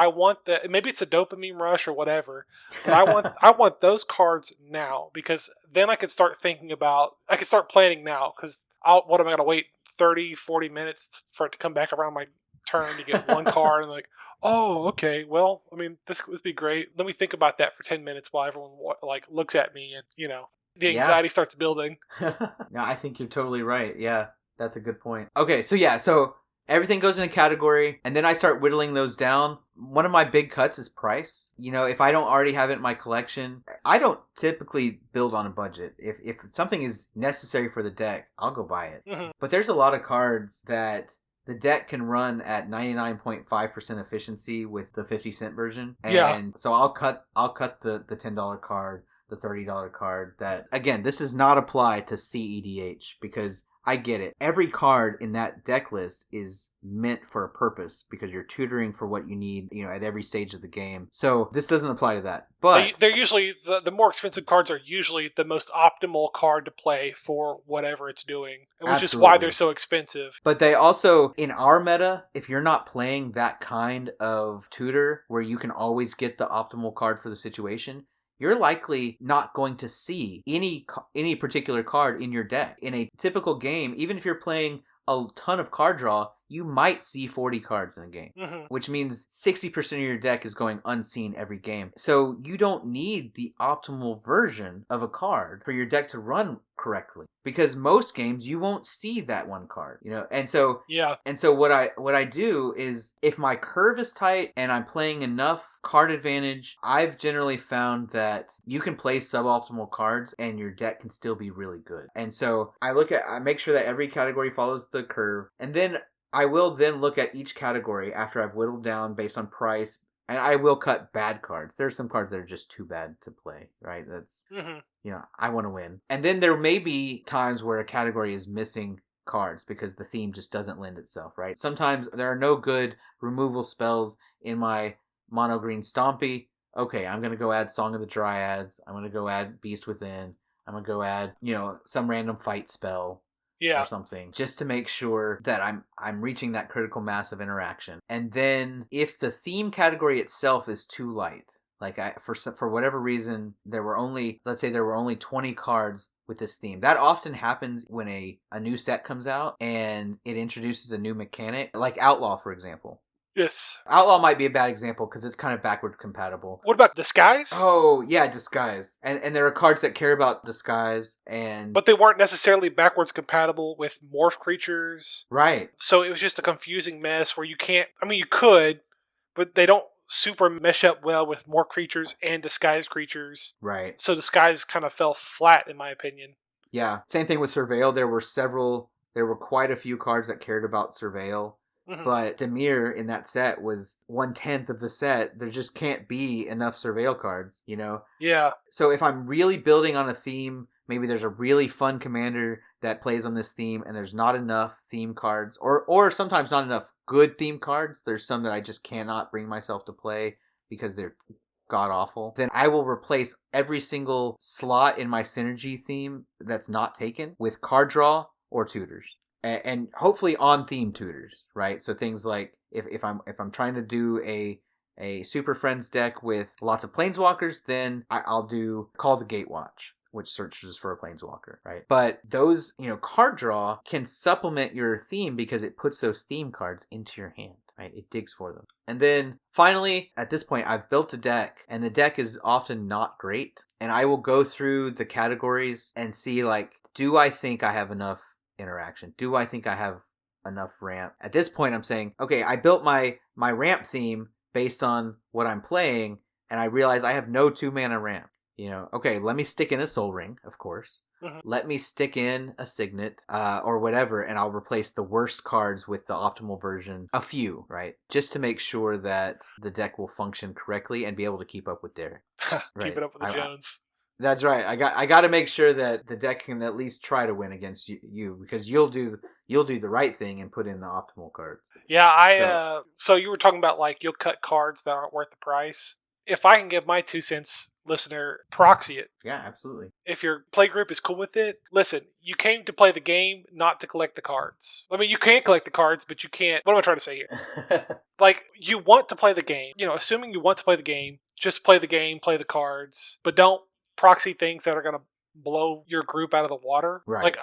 want that. Maybe it's a dopamine rush or whatever, but I want those cards now because then I can start planning now because what am I going to wait 30, 40 minutes for it to come back around my turn to get 1 card and oh, okay. Well, I mean, this would be great. Let me think about that for 10 minutes while everyone looks at me and, the anxiety starts building. No, I think you're totally right. Yeah, that's a good point. Okay, so everything goes in a category, and then I start whittling those down. One of my big cuts is price. If I don't already have it in my collection, I don't typically build on a budget. If something is necessary for the deck, I'll go buy it. Mm-hmm. But there's a lot of cards that the deck can run at 99.5% efficiency with the 50-cent version. And so I'll cut the $10 card, the $30 card. That, again, this does not apply to CEDH because I get it. Every card in that deck list is meant for a purpose because you're tutoring for what you need, at every stage of the game. So this doesn't apply to that. But they're usually the more expensive cards are usually the most optimal card to play for whatever it's doing, which is why they're so expensive. But they also, in our meta, if you're not playing that kind of tutor where you can always get the optimal card for the situation, you're likely not going to see any particular card in your deck. In a typical game, even if you're playing a ton of card draw, you might see 40 cards in a game, which means 60% of your deck is going unseen every game. So you don't need the optimal version of a card for your deck to run correctly, because most games you won't see that one card, and so Yeah. what I do is, if my curve is tight and I'm playing enough card advantage, I've generally found that you can play suboptimal cards and your deck can still be really good. And so I make sure that every category follows the curve, and then I will then look at each category after I've whittled down based on price. And I will cut bad cards. There are some cards that are just too bad to play, right? That's, I want to win. And then there may be times where a category is missing cards because the theme just doesn't lend itself, right? Sometimes there are no good removal spells in my mono green Stompy. Okay, I'm going to go add Song of the Dryads. I'm going to go add Beast Within. I'm going to go add, some random fight spell. Or something, just to make sure that I'm reaching that critical mass of interaction. And then if the theme category itself is too light, like for whatever reason let's say there were only 20 cards with this theme. That often happens when a new set comes out and it introduces a new mechanic, like Outlaw, for example. Yes. Outlaw might be a bad example because it's kind of backward compatible. What about Disguise? Oh, yeah, Disguise. And there are cards that care about Disguise, but they weren't necessarily backwards compatible with morph creatures. Right. So it was just a confusing mess where you could, but they don't super mesh up well with morph creatures and Disguise creatures. Right. So Disguise kind of fell flat, in my opinion. Yeah. Same thing with Surveil. There were quite a few cards that cared about Surveil. But Dimir in that set was 1/10 of the set. There just can't be enough Surveil cards, Yeah. So if I'm really building on a theme, maybe there's a really fun commander that plays on this theme and there's not enough theme cards, or sometimes not enough good theme cards. There's some that I just cannot bring myself to play because they're god-awful. Then I will replace every single slot in my synergy theme that's not taken with card draw or tutors. And hopefully on theme tutors, right? So things like if I'm trying to do a Super Friends deck with lots of planeswalkers, then I'll do Call the Gatewatch, which searches for a planeswalker, right? But those, card draw can supplement your theme because it puts those theme cards into your hand, right? It digs for them. And then finally, at this point, I've built a deck, and the deck is often not great. And I will go through the categories and see, do I think I have enough interaction? Do I think I have enough ramp? At this point, I'm saying, okay, I built my ramp theme based on what I'm playing, and I realize I have no 2-mana ramp. Okay, let me stick in a Soul Ring, of course. Let me stick in a Signet, or whatever, and I'll replace the worst cards with the optimal version. A few, right? Just to make sure that the deck will function correctly and be able to keep up with Derek. Keep it up with the Jones. That's right. I got to make sure that the deck can at least try to win against you because you'll do the right thing and put in the optimal cards. Yeah, so you were talking about you'll cut cards that aren't worth the price. If I can give my 2 cents, listener, proxy it. Yeah, absolutely. If your play group is cool with it, listen, you came to play the game, not to collect the cards. I mean, you can't collect the cards, but you can't. What am I trying to say here? You want to play the game. Assuming you want to play the game, just play the game, play the cards, but don't proxy things that are going to blow your group out of the water. Right.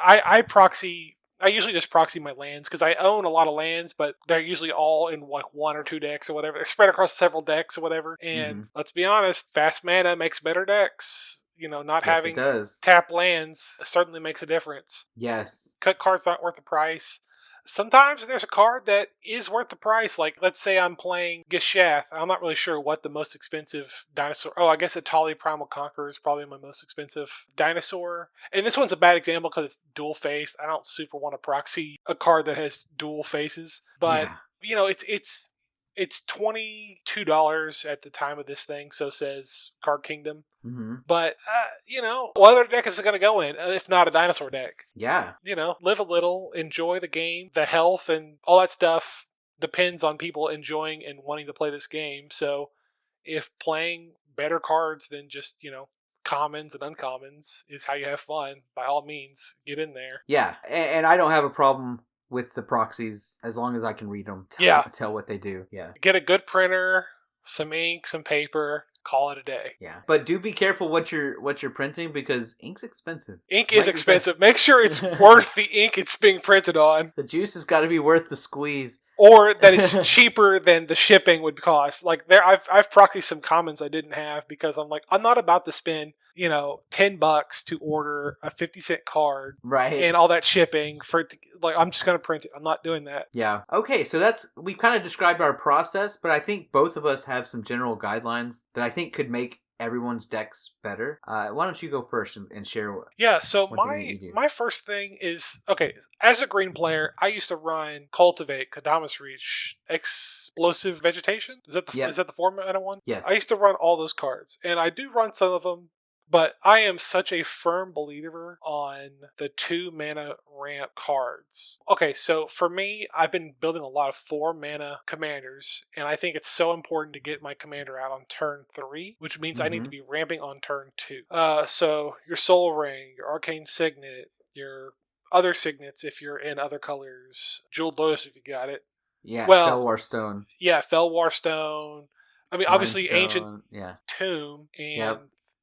I usually just proxy my lands because I own a lot of lands, but they're usually all in 1 or 2 decks or whatever. They're spread across several decks or whatever. And let's be honest, fast mana makes better decks. Not having tap lands certainly makes a difference. Yes. Cut cards not worth the price. Sometimes there's a card that is worth the price. Let's say I'm playing Gishath. I'm not really sure what the most expensive dinosaur... Oh, I guess Atali Primal Conqueror is probably my most expensive dinosaur. And this one's a bad example because it's dual-faced. I don't super want to proxy a card that has dual faces. But, it's $22 at the time of this thing, so says Card Kingdom. But, what other deck is it going to go in, if not a dinosaur deck? Yeah. Live a little, enjoy the game, the health, and all that stuff depends on people enjoying and wanting to play this game. So, if playing better cards than just, commons and uncommons is how you have fun, by all means, get in there. Yeah, and I don't have a problem with the proxies as long as I can read them. Tell what they do. Yeah. Get a good printer, some ink, some paper, call it a day. Yeah. But do be careful what you're printing because ink's expensive. Ink is expensive. Make sure it's worth the ink it's being printed on. The juice has got to be worth the squeeze. or that it's cheaper than the shipping would cost. Like I've proxied some commons I didn't have because I'm like, I'm not about to spend $10 to order a 50-cent card, right? And all that shipping for it to, like, I'm just gonna print it. I'm not doing that. Yeah. Okay, so we've kind of described our process, but I think both of us have some general guidelines that I think could make everyone's decks better. Why don't you go first and share what? Yeah, so what you do? my first thing is, okay, as a green player, I used to run Cultivate, Kadamas Reach, Explosive Vegetation. Is that the format one? Yes. I used to run all those cards, and I do run some of them, but I am such a firm believer on the 2 mana ramp cards. Okay, so for me, I've been building a lot of 4 mana commanders, and I think it's so important to get my commander out on turn 3, which means I need to be ramping on turn 2. So your Soul Ring, your Arcane Signet, your other signets if you're in other colors, Jeweled Lotus if you got it. Yeah, Fellwar Stone. Yeah, Fellwar Stone. I mean, obviously Ancient Tomb and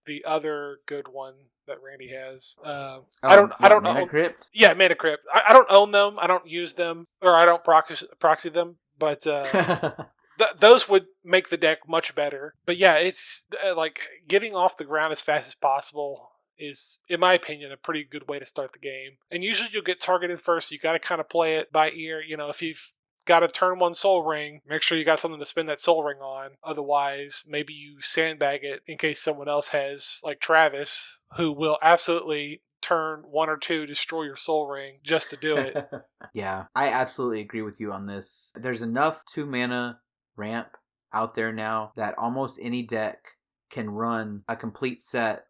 the other good one that Randy has. I don't Mana Crypt? Yeah, Mana Crypt. I don't own them. I don't use them, or I don't proxy them. But those would make the deck much better. But yeah, it's like getting off the ground as fast as possible is, in my opinion, a pretty good way to start the game. And usually you'll get targeted first. You got to kind of play it by ear. If you've got a turn 1 Soul Ring, make sure you got something to spend that Soul Ring on. Otherwise, maybe you sandbag it in case someone else has, like Travis, who will absolutely turn 1 or 2 destroy your Soul Ring just to do it. Yeah, I absolutely agree with you on this. There's enough 2 mana ramp out there now that almost any deck can run a complete set,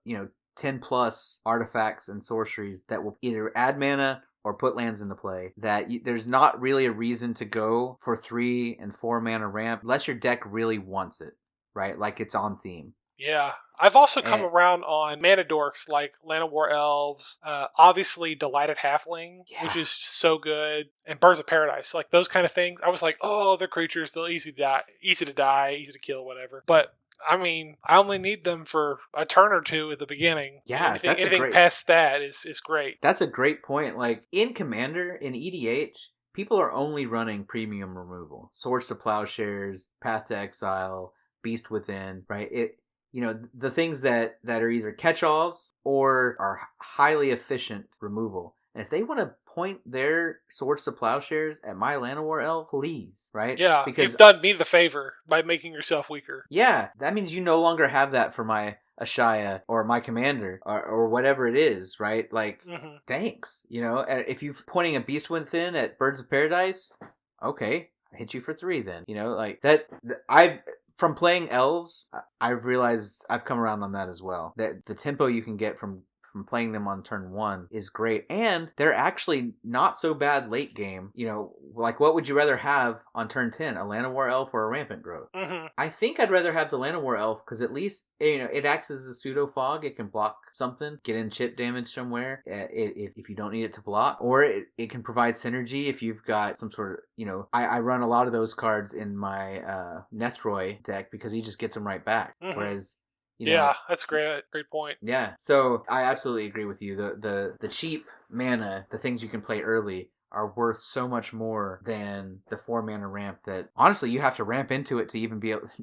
10 plus artifacts and sorceries that will either add mana or put lands into play, that there's not really a reason to go for 3 and 4 mana ramp unless your deck really wants it, right? Like it's on theme. Yeah. I've also come around on mana dorks like Land of War Elves, obviously Delighted Halfling, which is so good, and Birds of Paradise, like those kind of things. I was like, oh, they're creatures, they're easy to die, easy to kill, whatever. But I mean, I only need them for a turn or 2 at the beginning. Yeah, anything past that is great. That's a great point. Like in Commander, in EDH, people are only running premium removal. Swords to Plowshares, Path to Exile, Beast Within, right? The things that are either catch-alls or are highly efficient removal. And if they want to point their Swords to Plowshares at my Llanowar Elf, please, right? Yeah, because you've done me the favor by making yourself weaker. Yeah, that means you no longer have that for my Ashaya or my commander or whatever it is, right? Like, thanks. If you're pointing a Beast Within at Birds of Paradise, okay, I hit you for 3 then. Like that. From playing elves, I've realized I've come around on that as well. That the tempo you can get from playing them on turn 1 is great. And they're actually not so bad late game. Like what would you rather have on turn 10? A Llanowar Elf or a Rampant Growth? I think I'd rather have the Llanowar Elf because at least, it acts as a pseudo fog. It can block something, get in chip damage somewhere if you don't need it to block. Or it can provide synergy if you've got some sort of, I run a lot of those cards in my Nethroy deck because he just gets them right back. Whereas yeah, that's great point. Yeah, so I absolutely agree with you. The cheap mana, the things you can play early, are worth so much more than the 4 mana ramp that honestly you have to ramp into it to even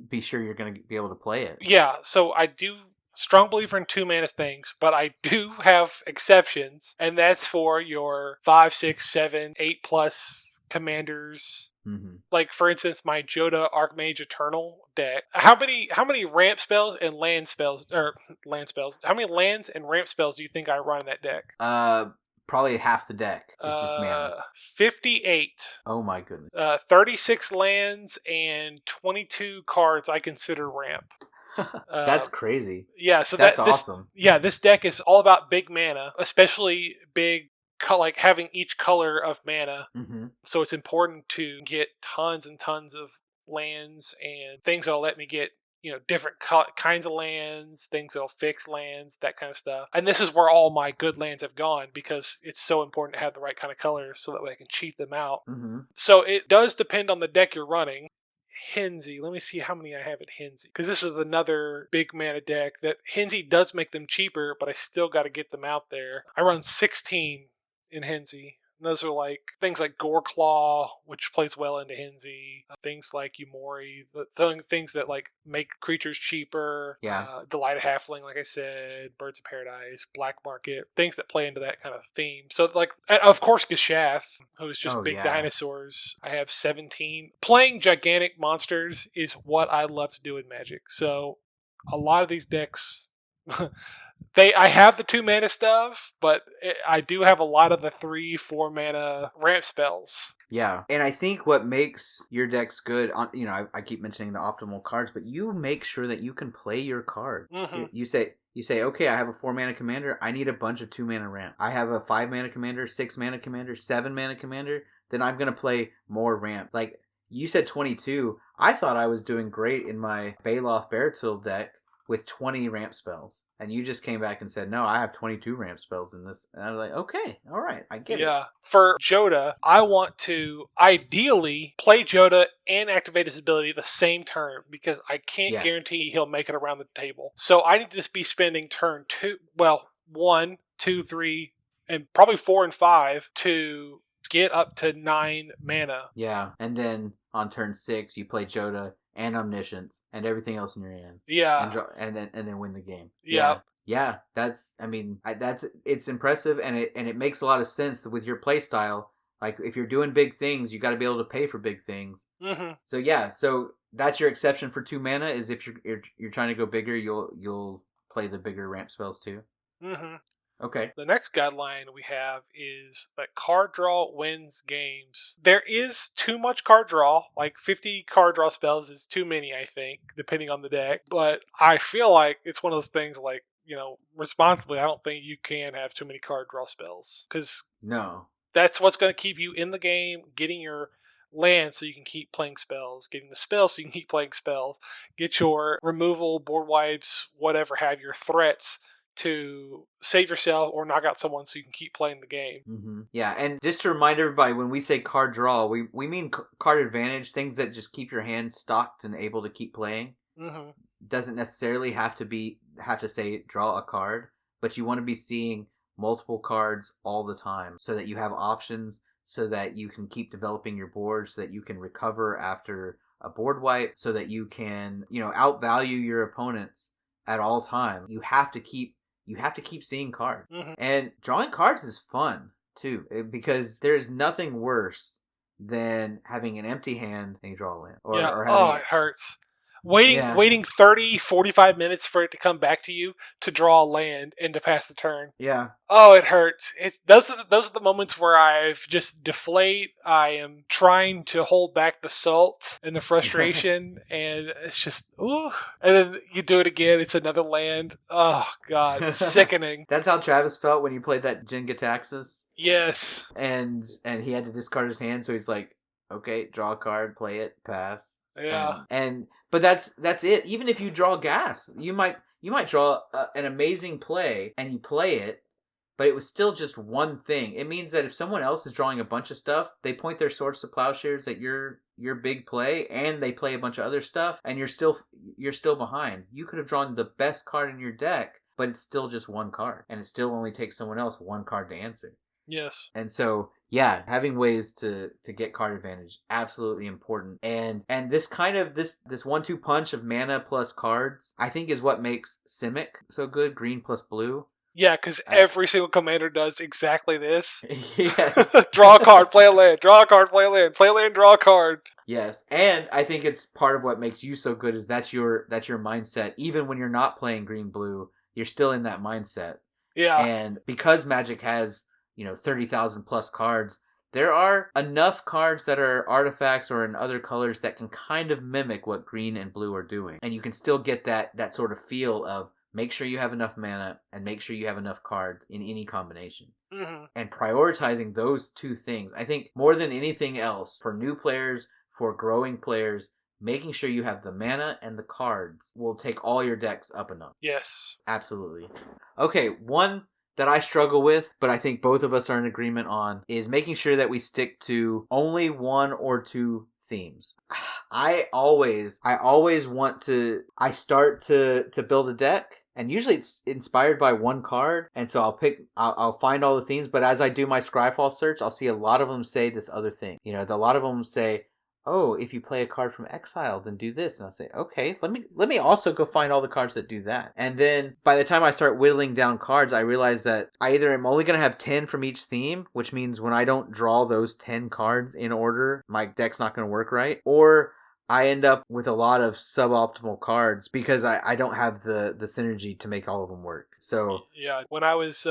be sure you're going to be able to play it. Yeah, so I do strong believer in 2 mana things, but I do have exceptions, and that's for your 5, 6, 7, 8 plus commanders. Like for instance, my Joda Archmage Eternal deck. How many ramp spells and land spells How many lands and ramp spells do you think I run in that deck? Probably half the deck. It's just mana. 58. Oh my goodness. 36 lands and 22 cards I consider ramp. That's crazy. Yeah, so that's awesome. This deck is all about big mana, especially big, like having each color of mana. So it's important to get tons and tons of lands and things that'll let me get different kinds of lands, things that'll fix lands, that kind of stuff. And this is where all my good lands have gone because it's so important to have the right kind of colors so that way I can cheat them out. So it does depend on the deck you're running. Henzi, let me see how many I have at Henzi, because this is another big mana deck that Henzi does make them cheaper, but I still got to get them out there. I run 16 in Henzi. Those are like things like Goreclaw, which plays well into Henzi. Things like Yumori, things that like make creatures cheaper. Yeah. Delight of Halfling, like I said, Birds of Paradise, Black Market, things that play into that kind of theme. So like, of course, Geshath, who's just big dinosaurs. I have 17. Playing gigantic monsters is what I love to do in Magic. So a lot of these decks. I have the 2 mana stuff, but I do have a lot of the 3-4 mana ramp spells. Yeah, and I think what makes your decks good, I keep mentioning the optimal cards, but you make sure that you can play your card. Mm-hmm. You say, okay, I have a 4 mana commander, I need a bunch of 2 mana ramp. I have a 5 mana commander, 6 mana commander, 7 mana commander, then I'm going to play more ramp. Like, you said 22, I thought I was doing great in my Baloth Baratil deck with 20 ramp spells. And you just came back and said, no, I have 22 ramp spells in this. And I was like, okay, all right, I get it. Yeah. For Jodah, I want to ideally play Jodah and activate his ability the same turn because I can't guarantee he'll make it around the table. So I need to just be spending turn 1, 2, 3, and probably 4 and 5 to get up to 9 mana. Yeah, and then on turn 6, you play Jodah and Omniscience and everything else in your hand. Yeah, and then win the game. Yeah. Yeah, it's impressive, and it makes a lot of sense with your play style. Like, if you're doing big things, you got to be able to pay for big things. Mm-hmm. So that's your exception for 2 mana. Is if you're trying to go bigger, you'll play the bigger ramp spells too. Mm-hmm. Okay. The next guideline we have is that card draw wins games. There is too much card draw. Like 50 card draw spells is too many, I think, depending on the deck. But I feel like it's one of those things like, responsibly, I don't think you can have too many card draw spells. Because that's what's going to keep you in the game, getting your land so you can keep playing spells, getting the spells so you can keep playing spells, get your removal, board wipes, whatever, have your threats to save yourself or knock out someone so you can keep playing the game. Mm-hmm. Yeah, and just to remind everybody, when we say card draw, we mean card advantage, things that just keep your hand stocked and able to keep playing. Mm-hmm. Doesn't necessarily have to say draw a card, but you want to be seeing multiple cards all the time so that you have options, so that you can keep developing your board, so that you can recover after a board wipe, so that you can, outvalue your opponents at all times. You have to keep seeing cards. Mm-hmm. And drawing cards is fun, too, because there's nothing worse than having an empty hand and you draw a land. It hurts. Waiting 30, 45 minutes for it to come back to you to draw a land and to pass the turn. Yeah. Oh, it hurts. Those are the moments where I've just deflate. I am trying to hold back the salt and the frustration, and it's just, ooh. And then you do it again. It's another land. Oh, God. It's sickening. That's how Travis felt when you played that Jin-Gitaxias. Yes. And he had to discard his hand, so he's like, okay, draw a card, play it, pass. Yeah. But that's it. Even if you draw gas, you might draw an amazing play and you play it, but it was still just one thing. It means that if someone else is drawing a bunch of stuff, they point their swords to plowshares at your big play, and they play a bunch of other stuff, and you're still behind. You could have drawn the best card in your deck, but it's still just one card, and it still only takes someone else one card to answer. Yes. And so, yeah, having ways to get card advantage, absolutely important. And this kind of, this 1-2 punch of mana plus cards, I think is what makes Simic so good, green plus blue. Yeah, because every single commander does exactly this. Yes. Draw a card, play a land, draw a card, play a land, play a land, draw a card. Yes, and I think it's part of what makes you so good is that's your mindset. Even when you're not playing green-blue, you're still in that mindset. Yeah. And because Magic has 30,000 plus cards, there are enough cards that are artifacts or in other colors that can kind of mimic what green and blue are doing. And you can still get that sort of feel of make sure you have enough mana and make sure you have enough cards in any combination. Mm-hmm. And prioritizing those two things, I think more than anything else, for new players, for growing players, making sure you have the mana and the cards will take all your decks up a notch. Yes. Absolutely. Okay, one that I struggle with, but I think both of us are in agreement on, is making sure that we stick to only 1 or 2 themes. I always want to, I start to build a deck, and usually it's inspired by one card, and so I'll find all the themes, but as I do my Scryfall search, I'll see a lot of them say this other thing. A lot of them say, oh, if you play a card from exile, then do this. And I'll say, okay, let me also go find all the cards that do that. And then by the time I start whittling down cards, I realize that I either am only going to have 10 from each theme, which means when I don't draw those 10 cards in order, my deck's not going to work right, or I end up with a lot of suboptimal cards because I don't have the synergy to make all of them work. So yeah, when I was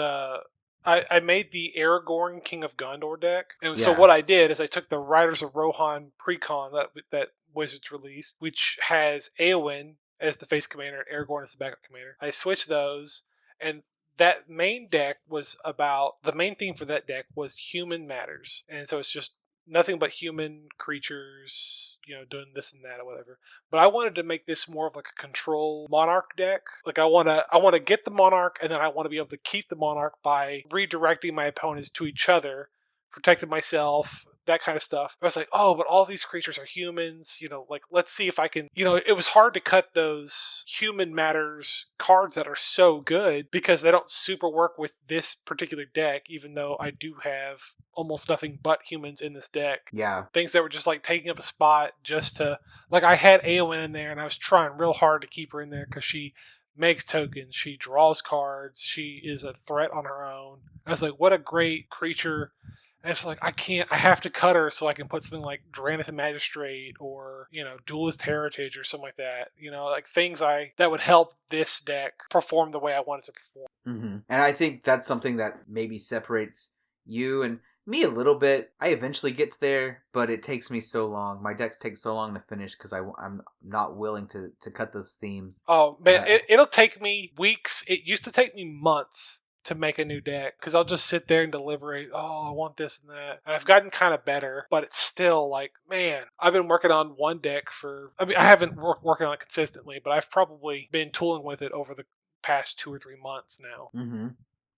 I made the Aragorn King of Gondor deck, and so Yeah. what I did is I took the Riders of Rohan precon that Wizards released, which has Eowyn as the face commander, Aragorn as the backup commander. I switched those, and that main deck was the main theme for that deck was human matters, and so it's just nothing but human creatures, doing this and that or whatever. But I wanted to make this more of like a control monarch deck. Like I want to get the monarch, and then I want to be able to keep the monarch by redirecting my opponents to each other, protecting myself, that kind of stuff. I was like, oh, but all these creatures are humans, like let's see if I can, it was hard to cut those human matters cards that are so good because they don't super work with this particular deck, even though I do have almost nothing but humans in this deck. Yeah. Things that were just like taking up a spot just to, like I had Eowyn in there and I was trying real hard to keep her in there because she makes tokens, she draws cards, she is a threat on her own. I was like, what a great creature. And it's like, I have to cut her so I can put something like Drannith Magistrate or, Duelist Heritage or something like that. Like things that would help this deck perform the way I want it to perform. Mm-hmm. And I think that's something that maybe separates you and me a little bit. I eventually get there, but it takes me so long. My decks take so long to finish because I'm not willing to cut those themes. Oh, man, it'll take me weeks. It used to take me months to make a new deck because I'll just sit there and deliberate. Oh, I want this and that. And I've gotten kind of better, but it's still like, man, I've been working on one deck I haven't working on it consistently, but I've probably been tooling with it over the past 2 or 3 months now. Mm-hmm.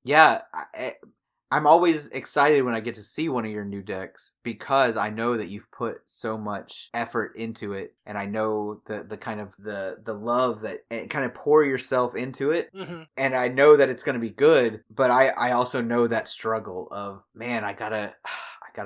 Yeah, I'm always excited when I get to see one of your new decks because I know that you've put so much effort into it, and I know the kind of the love that kind of pour yourself into it, mm-hmm. And I know that it's going to be good. But I also know that struggle of, man, I gotta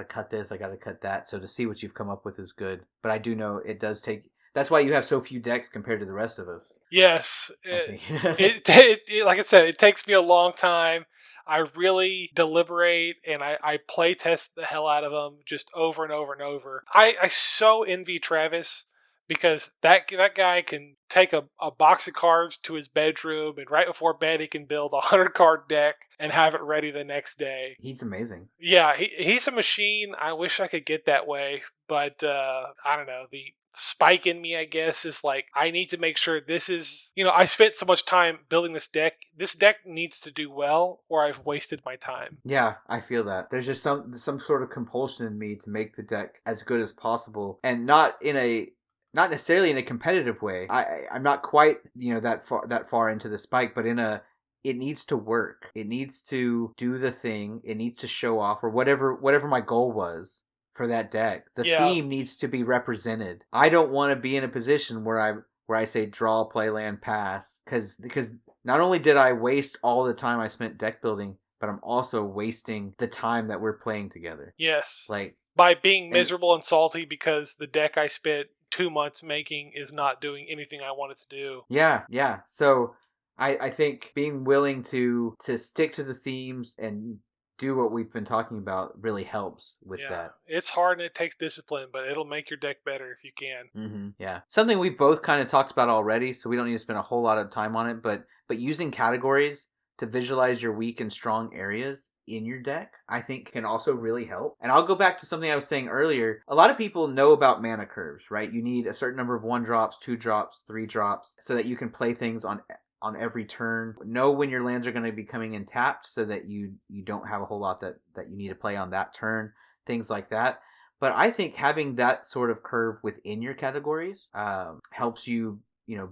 cut this, I gotta cut that. So to see what you've come up with is good. But I do know it does take. That's why you have so few decks compared to the rest of us. Yes, it like I said, it takes me a long time. I really deliberate and I play test the hell out of them just over and over and over. I so envy Travis because that guy can take a box of cards to his bedroom and right before bed he can build a 100-card deck and have it ready the next day. He's amazing. Yeah, he's a machine. I wish I could get that way, but I don't know. The spike in me, I guess, is like I need to make sure this is, I spent so much time building this deck. This deck needs to do well or I've wasted my time. Yeah, I feel that. There's just some sort of compulsion in me to make the deck as good as possible, and not not necessarily in a competitive way. I'm not quite, that far into the spike, but it needs to work. It needs to do the thing. It needs to show off, or whatever my goal was for that deck. The theme needs to be represented. I don't want to be in a position where I say draw, play land, pass, because not only did I waste all the time I spent deck building, but I'm also wasting the time that we're playing together. Yes. Like by being miserable and salty because the deck I spent 2 months making is not doing anything I want it to do. Yeah. So I think being willing to stick to the themes and do what we've been talking about really helps with that. It's hard and it takes discipline, but it'll make your deck better if you can. Mm-hmm. Yeah. Something we've both kind of talked about already, so we don't need to spend a whole lot of time on it, but using categories to visualize your weak and strong areas in your deck, I think can also really help. And I'll go back to something I was saying earlier. A lot of people know about mana curves, right? You need a certain number of 1-drops, 2-drops, 3-drops, so that you can play things on every turn. Know when your lands are going to be coming in tapped so that you don't have a whole lot that you need to play on that turn, things like that. But I think having that sort of curve within your categories helps you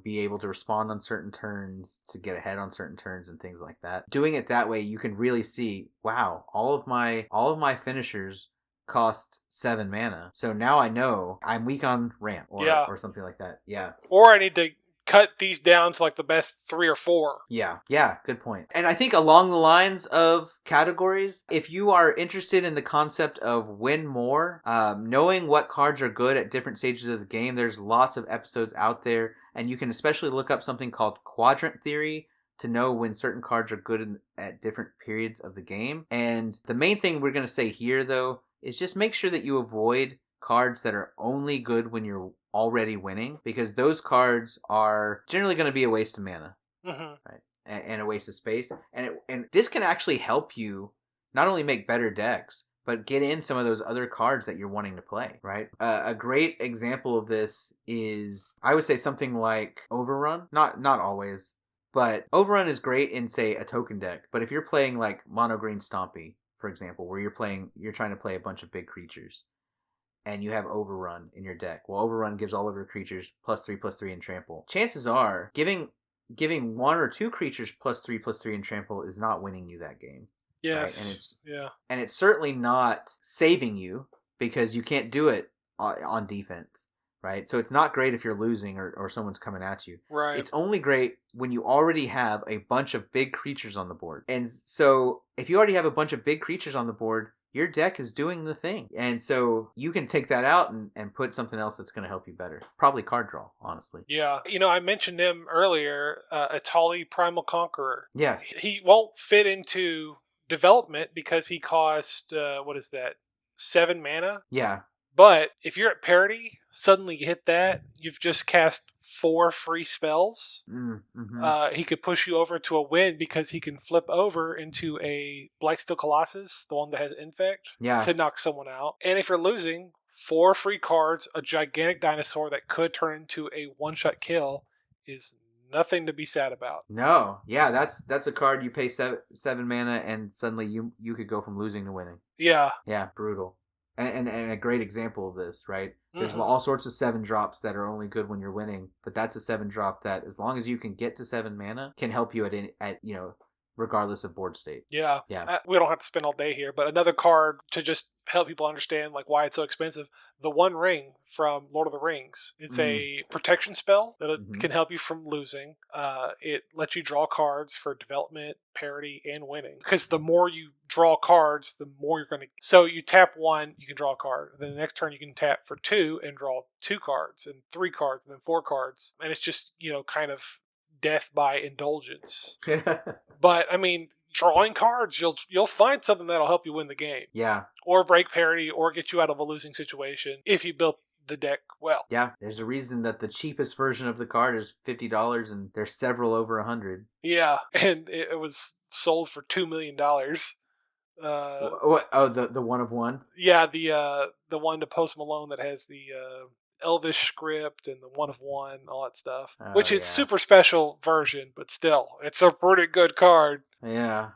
be able to respond on certain turns, to get ahead on certain turns and things like that. Doing it that way, you can really see, wow, all of my finishers cost 7 mana. So now I know I'm weak on ramp or something like that. Yeah. Or I need to cut these down to like the best 3 or 4. Yeah, good point. And I think along the lines of categories, if you are interested in the concept of win more, knowing what cards are good at different stages of the game, there's lots of episodes out there, and you can especially look up something called quadrant theory to know when certain cards are good at different periods of the game. And the main thing we're going to say here, though, is just make sure that you avoid cards that are only good when you're already winning, because those cards are generally going to be a waste of mana, right, and a waste of space. And this can actually help you not only make better decks, but get in some of those other cards that you're wanting to play, right? A great example of this is, I would say, something like Overrun. Not always, but Overrun is great in, say, a token deck. But if you're playing like Mono Green Stompy, for example, where you're trying to play a bunch of big creatures, and you have Overrun in your deck. Well, Overrun gives all of your creatures +3/+3 in trample. Chances are, giving 1 or 2 creatures +3/+3 in trample is not winning you that game. Yes. Right? And it's certainly not saving you, because you can't do it on defense. Right? So it's not great if you're losing or someone's coming at you. Right. It's only great when you already have a bunch of big creatures on the board. And so if you already have a bunch of big creatures on the board, your deck is doing the thing. And so you can take that out and put something else that's going to help you better. Probably card draw, honestly. Yeah. I mentioned him earlier, Atali Primal Conqueror. Yes. He won't fit into development because he cost, 7 mana? Yeah. But if you're at parity, suddenly you hit that, you've just cast 4 free spells. Mm-hmm. He could push you over to a win because he can flip over into a Blightsteel Colossus, the one that has Infect, to knock someone out. And if you're losing, 4 free cards, a gigantic dinosaur that could turn into a one-shot kill is nothing to be sad about. No. Yeah, that's a card you pay 7 mana and suddenly you could go from losing to winning. Yeah. Yeah, brutal. And a great example of this, right? There's all sorts of 7 drops that are only good when you're winning, but that's a 7 drop that, as long as you can get to 7 mana, can help you at regardless of board state. Yeah. We don't have to spend all day here, but another card to just help people understand like why it's so expensive. The One Ring from Lord of the Rings. It's a protection spell that can help you from losing. It lets you draw cards for development, parity, and winning. Because the more you draw cards, the more you're going to... So you tap 1, you can draw a card. Then the next turn you can tap for 2 and draw 2 cards, and 3 cards, and then 4 cards. And it's just, kind of death by indulgence. But, I mean, drawing cards, you'll find something that'll help you win the game. Yeah. Or break parity, or get you out of a losing situation if you built the deck well. Yeah, there's a reason that the cheapest version of the card is $50, and there's several over $100. Yeah, and it was sold for $2 million. What? Oh, the one of one? Yeah, the one to Post Malone that has the Elvish script and the one of one, all that stuff. Which is super special version, but still, it's a pretty good card. Yeah.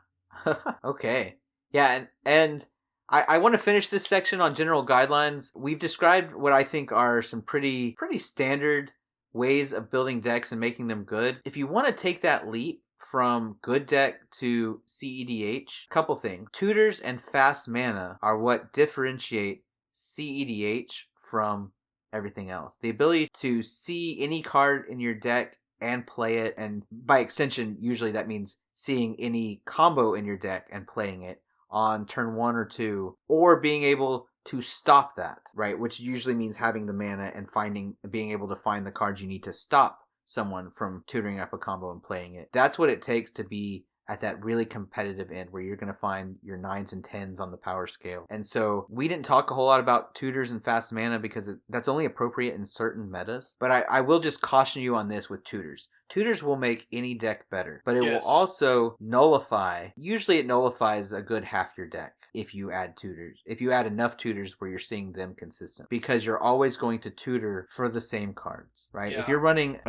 Okay. Yeah, and I want to finish this section on general guidelines. We've described what I think are some pretty standard ways of building decks and making them good. If you want to take that leap from good deck to CEDH, couple things. Tutors and fast mana are what differentiate CEDH from everything else. The ability to see any card in your deck and play it, and by extension, usually that means seeing any combo in your deck and playing it on turn 1 or 2, or being able to stop that, right? Which usually means having the mana and being able to find the cards you need to stop someone from tutoring up a combo and playing it. That's what it takes to be at that really competitive end where you're going to find your 9s and 10s on the power scale. And so we didn't talk a whole lot about tutors and fast mana because that's only appropriate in certain metas. But I will just caution you on this with tutors. Tutors will make any deck better, but it will also nullify. Usually it nullifies a good half your deck if you add tutors. If you add enough tutors where you're seeing them consistent, because you're always going to tutor for the same cards, right? Yeah. If you're running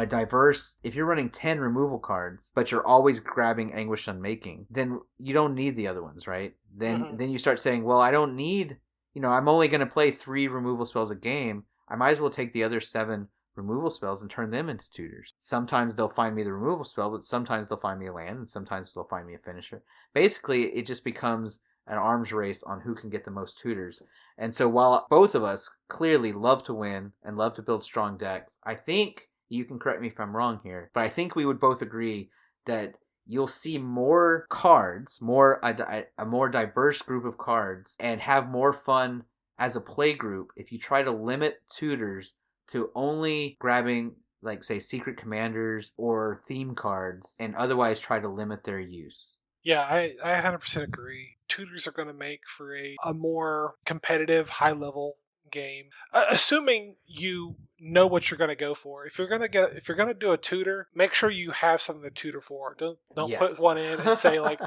10 removal cards, but you're always grabbing Anguish Unmaking, then you don't need the other ones, right? Then you start saying, well, I don't need, I'm only going to play 3 removal spells a game. I might as well take the other 7 removal spells and turn them into tutors. Sometimes they'll find me the removal spell, but sometimes they'll find me a land, and sometimes they'll find me a finisher. Basically, it just becomes an arms race on who can get the most tutors. And so while both of us clearly love to win and love to build strong decks, I think you can correct me if I'm wrong here, but I think we would both agree that you'll see more cards, a more diverse group of cards, and have more fun as a play group if you try to limit tutors to only grabbing, like, say, secret commanders or theme cards, and otherwise try to limit their use. Yeah, I 100% agree. Tutors are going to make for a more competitive, high-level game, assuming you know what you're going to go for. If you're going to do a tutor, make sure you have something to tutor for. Don't Yes. put one in and say like,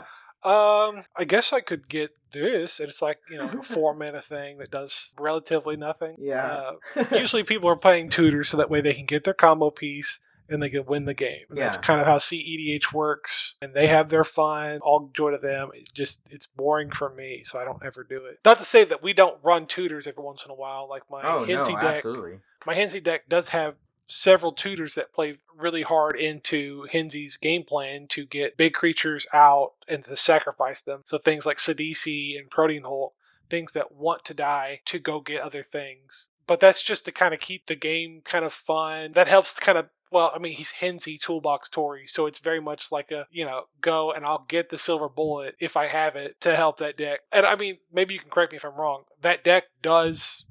I guess I could get this, and it's like, a 4 mana thing that does relatively nothing. Yeah. Usually people are playing tutors so that way they can get their combo piece and they can win the game. And that's kind of how CEDH works. And they have their fun. All joy to them. It's boring for me, so I don't ever do it. Not to say that we don't run tutors every once in a while. Like my Hinsey deck. Absolutely. My Hinsey deck does have several tutors that play really hard into Hinsey's game plan to get big creatures out and to sacrifice them. So things like Sidisi and Protean Hulk, things that want to die to go get other things. But that's just to kind of keep the game kind of fun. That helps kind of, well, I mean, he's Hinsey Toolbox Tory, so it's very much like a, go and I'll get the silver bullet if I have it to help that deck. And I mean, maybe you can correct me if I'm wrong. That deck does...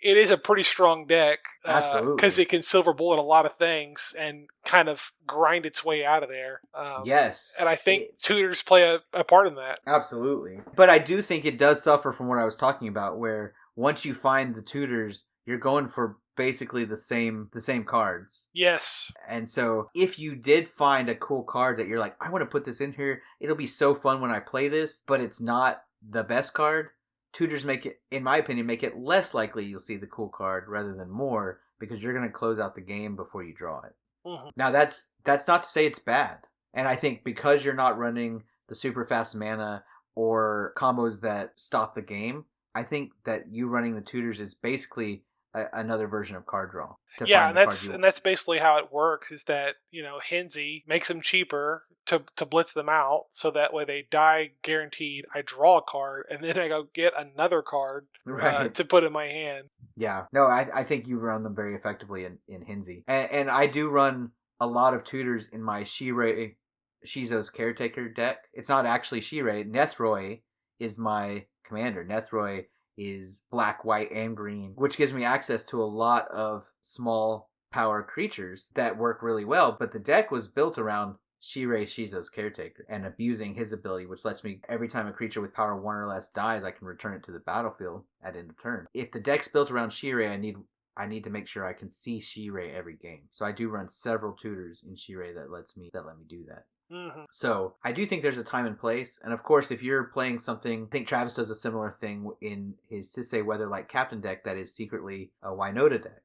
It is a pretty strong deck. Absolutely. Because it can silver bullet a lot of things and kind of grind its way out of there. Yes. And I think tutors play a part in that. Absolutely. But I do think it does suffer from what I was talking about, where once you find the tutors, you're going for basically the same cards. Yes. And so if you did find a cool card that you're like, I want to put this in here, it'll be so fun when I play this, but it's not the best card, tutors make it, in my opinion, make it less likely you'll see the cool card rather than more, because you're going to close out the game before you draw it. Mm-hmm. Now, that's not to say it's bad. And I think because you're not running the super fast mana or combos that stop the game, I think that you running the tutors is basically another version of card draw. Yeah, and that's basically how it works, is that, Hinsey makes them cheaper to blitz them out, so that way they die guaranteed. I draw a card, and then I go get another card to put in my hand. Yeah, no, I think you run them very effectively in Hinsey. And I do run a lot of tutors in my Shizo's Caretaker deck. It's not actually Shirei. Nethroi is my commander. Nethroi is black, white, and green, which gives me access to a lot of small power creatures that work really well. But the deck was built around Shirei Shizo's Caretaker and abusing his ability, which lets me, every time a creature with power 1 or less dies, I can return it to the battlefield at end of turn. If the deck's built around Shirei, I need to make sure I can see Shirei every game. So I do run several tutors in Shirei that let me do that. Mm-hmm. So I do think there's a time and place. And of course, if you're playing something, I think Travis does a similar thing in his Sisei Weatherlight Captain deck that is secretly a Wynota deck,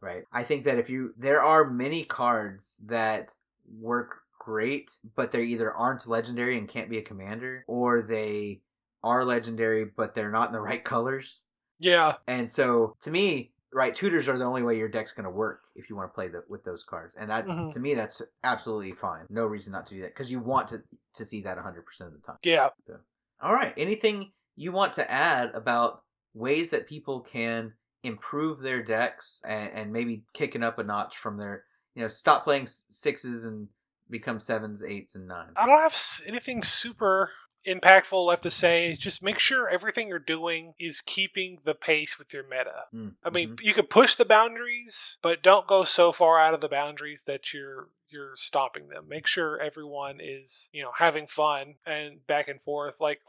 right? I think that there are many cards that work great, but they either aren't legendary and can't be a commander, or they are legendary, but they're not in the right colors. Yeah. And so to me, right, tutors are the only way your deck's going to work if you want to play with those cards. And that's, to me, that's absolutely fine. No reason not to do that, because you want to see that 100% of the time. Yeah. So, all right. Anything you want to add about ways that people can improve their decks and maybe kicking up a notch from their, stop playing 6s and become 7s, 8s, and 9s? I don't have anything super impactful left to say. Just make sure everything you're doing is keeping the pace with your meta. I mean, you could push the boundaries, but don't go so far out of the boundaries that you're stopping them. Make sure everyone is, having fun and back and forth. Like,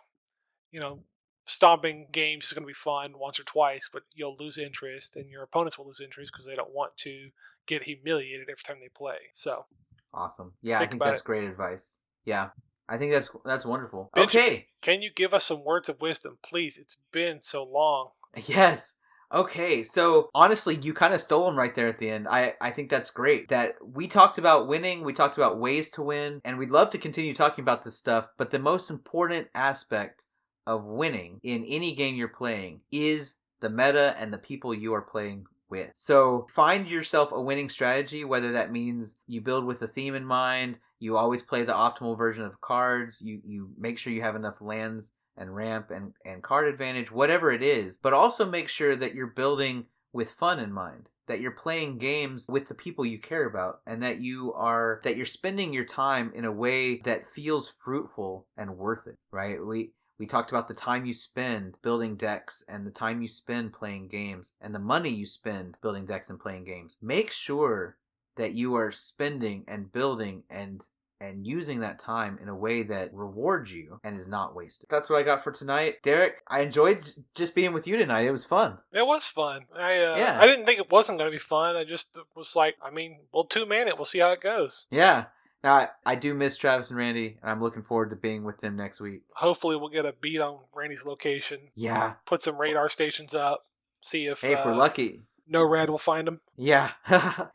stomping games is going to be fun once or twice, but you'll lose interest, and your opponents will lose interest because they don't want to get humiliated every time they play. So awesome. Yeah, I think that's great advice. Yeah. I think that's wonderful. Benji, okay. Can you give us some words of wisdom, please? It's been so long. Yes. Okay. So honestly, you kind of stole them right there at the end. I think that's great that we talked about winning. We talked about ways to win, and we'd love to continue talking about this stuff. But the most important aspect of winning in any game you're playing is the meta and the people you are playing with. So find yourself a winning strategy, whether that means you build with a theme in mind, you always play the optimal version of cards, you make sure you have enough lands and ramp and card advantage, whatever it is, but also make sure that you're building with fun in mind. that you're playing games with the people you care about, and that you're spending your time in a way that feels fruitful and worth it, right? We talked about the time you spend building decks and the time you spend playing games and the money you spend building decks and playing games. Make sure that you are spending and building and using that time in a way that rewards you and is not wasted. That's what I got for tonight. Derek, I enjoyed just being with you tonight. It was fun. It was fun. I didn't think it wasn't going to be fun. I just was like, we'll two-man it. We'll see how it goes. Yeah. Now, I do miss Travis and Randy, and I'm looking forward to being with them next week. Hopefully we'll get a beat on Randy's location. Yeah. Put some radar stations up. See if... Hey, if we're lucky... No Red will find him. Yeah.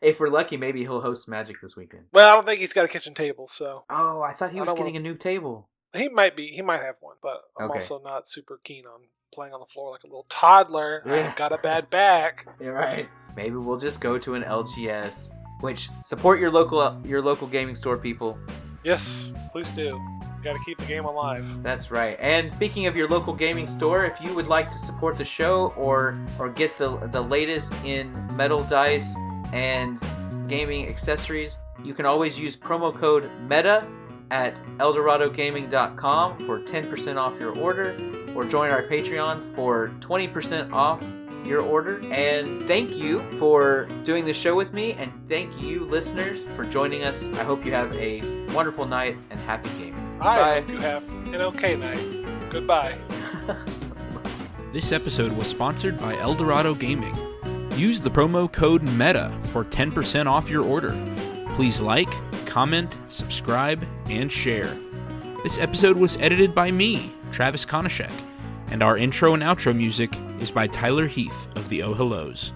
If we're lucky, maybe he'll host Magic this weekend. Well, I don't think he's got a kitchen table, so... Oh, I thought he was getting a new table. He might have one, but I'm also not super keen on playing on the floor like a little toddler. Yeah. I've got a bad back. You're right. Maybe we'll just go to an LGS, which support your local gaming store, people. Yes, please do. Got to keep the game alive. That's right. And speaking of your local gaming store, if you would like to support the show or get the latest in metal dice and gaming accessories, you can always use promo code META at eldoradogaming.com for 10% off your order, or join our Patreon for 20% off your order. And thank you for doing the show with me, and thank you, listeners, for joining us. I hope you have a wonderful night and happy gaming. I hope you have an okay night. Goodbye. This episode was sponsored by Eldorado Gaming. Use the promo code META for 10% off your order. Please like, comment, subscribe, and share. This episode was edited by me, Travis Konishek, and our intro and outro music is by Tyler Heath of the Oh Hellos.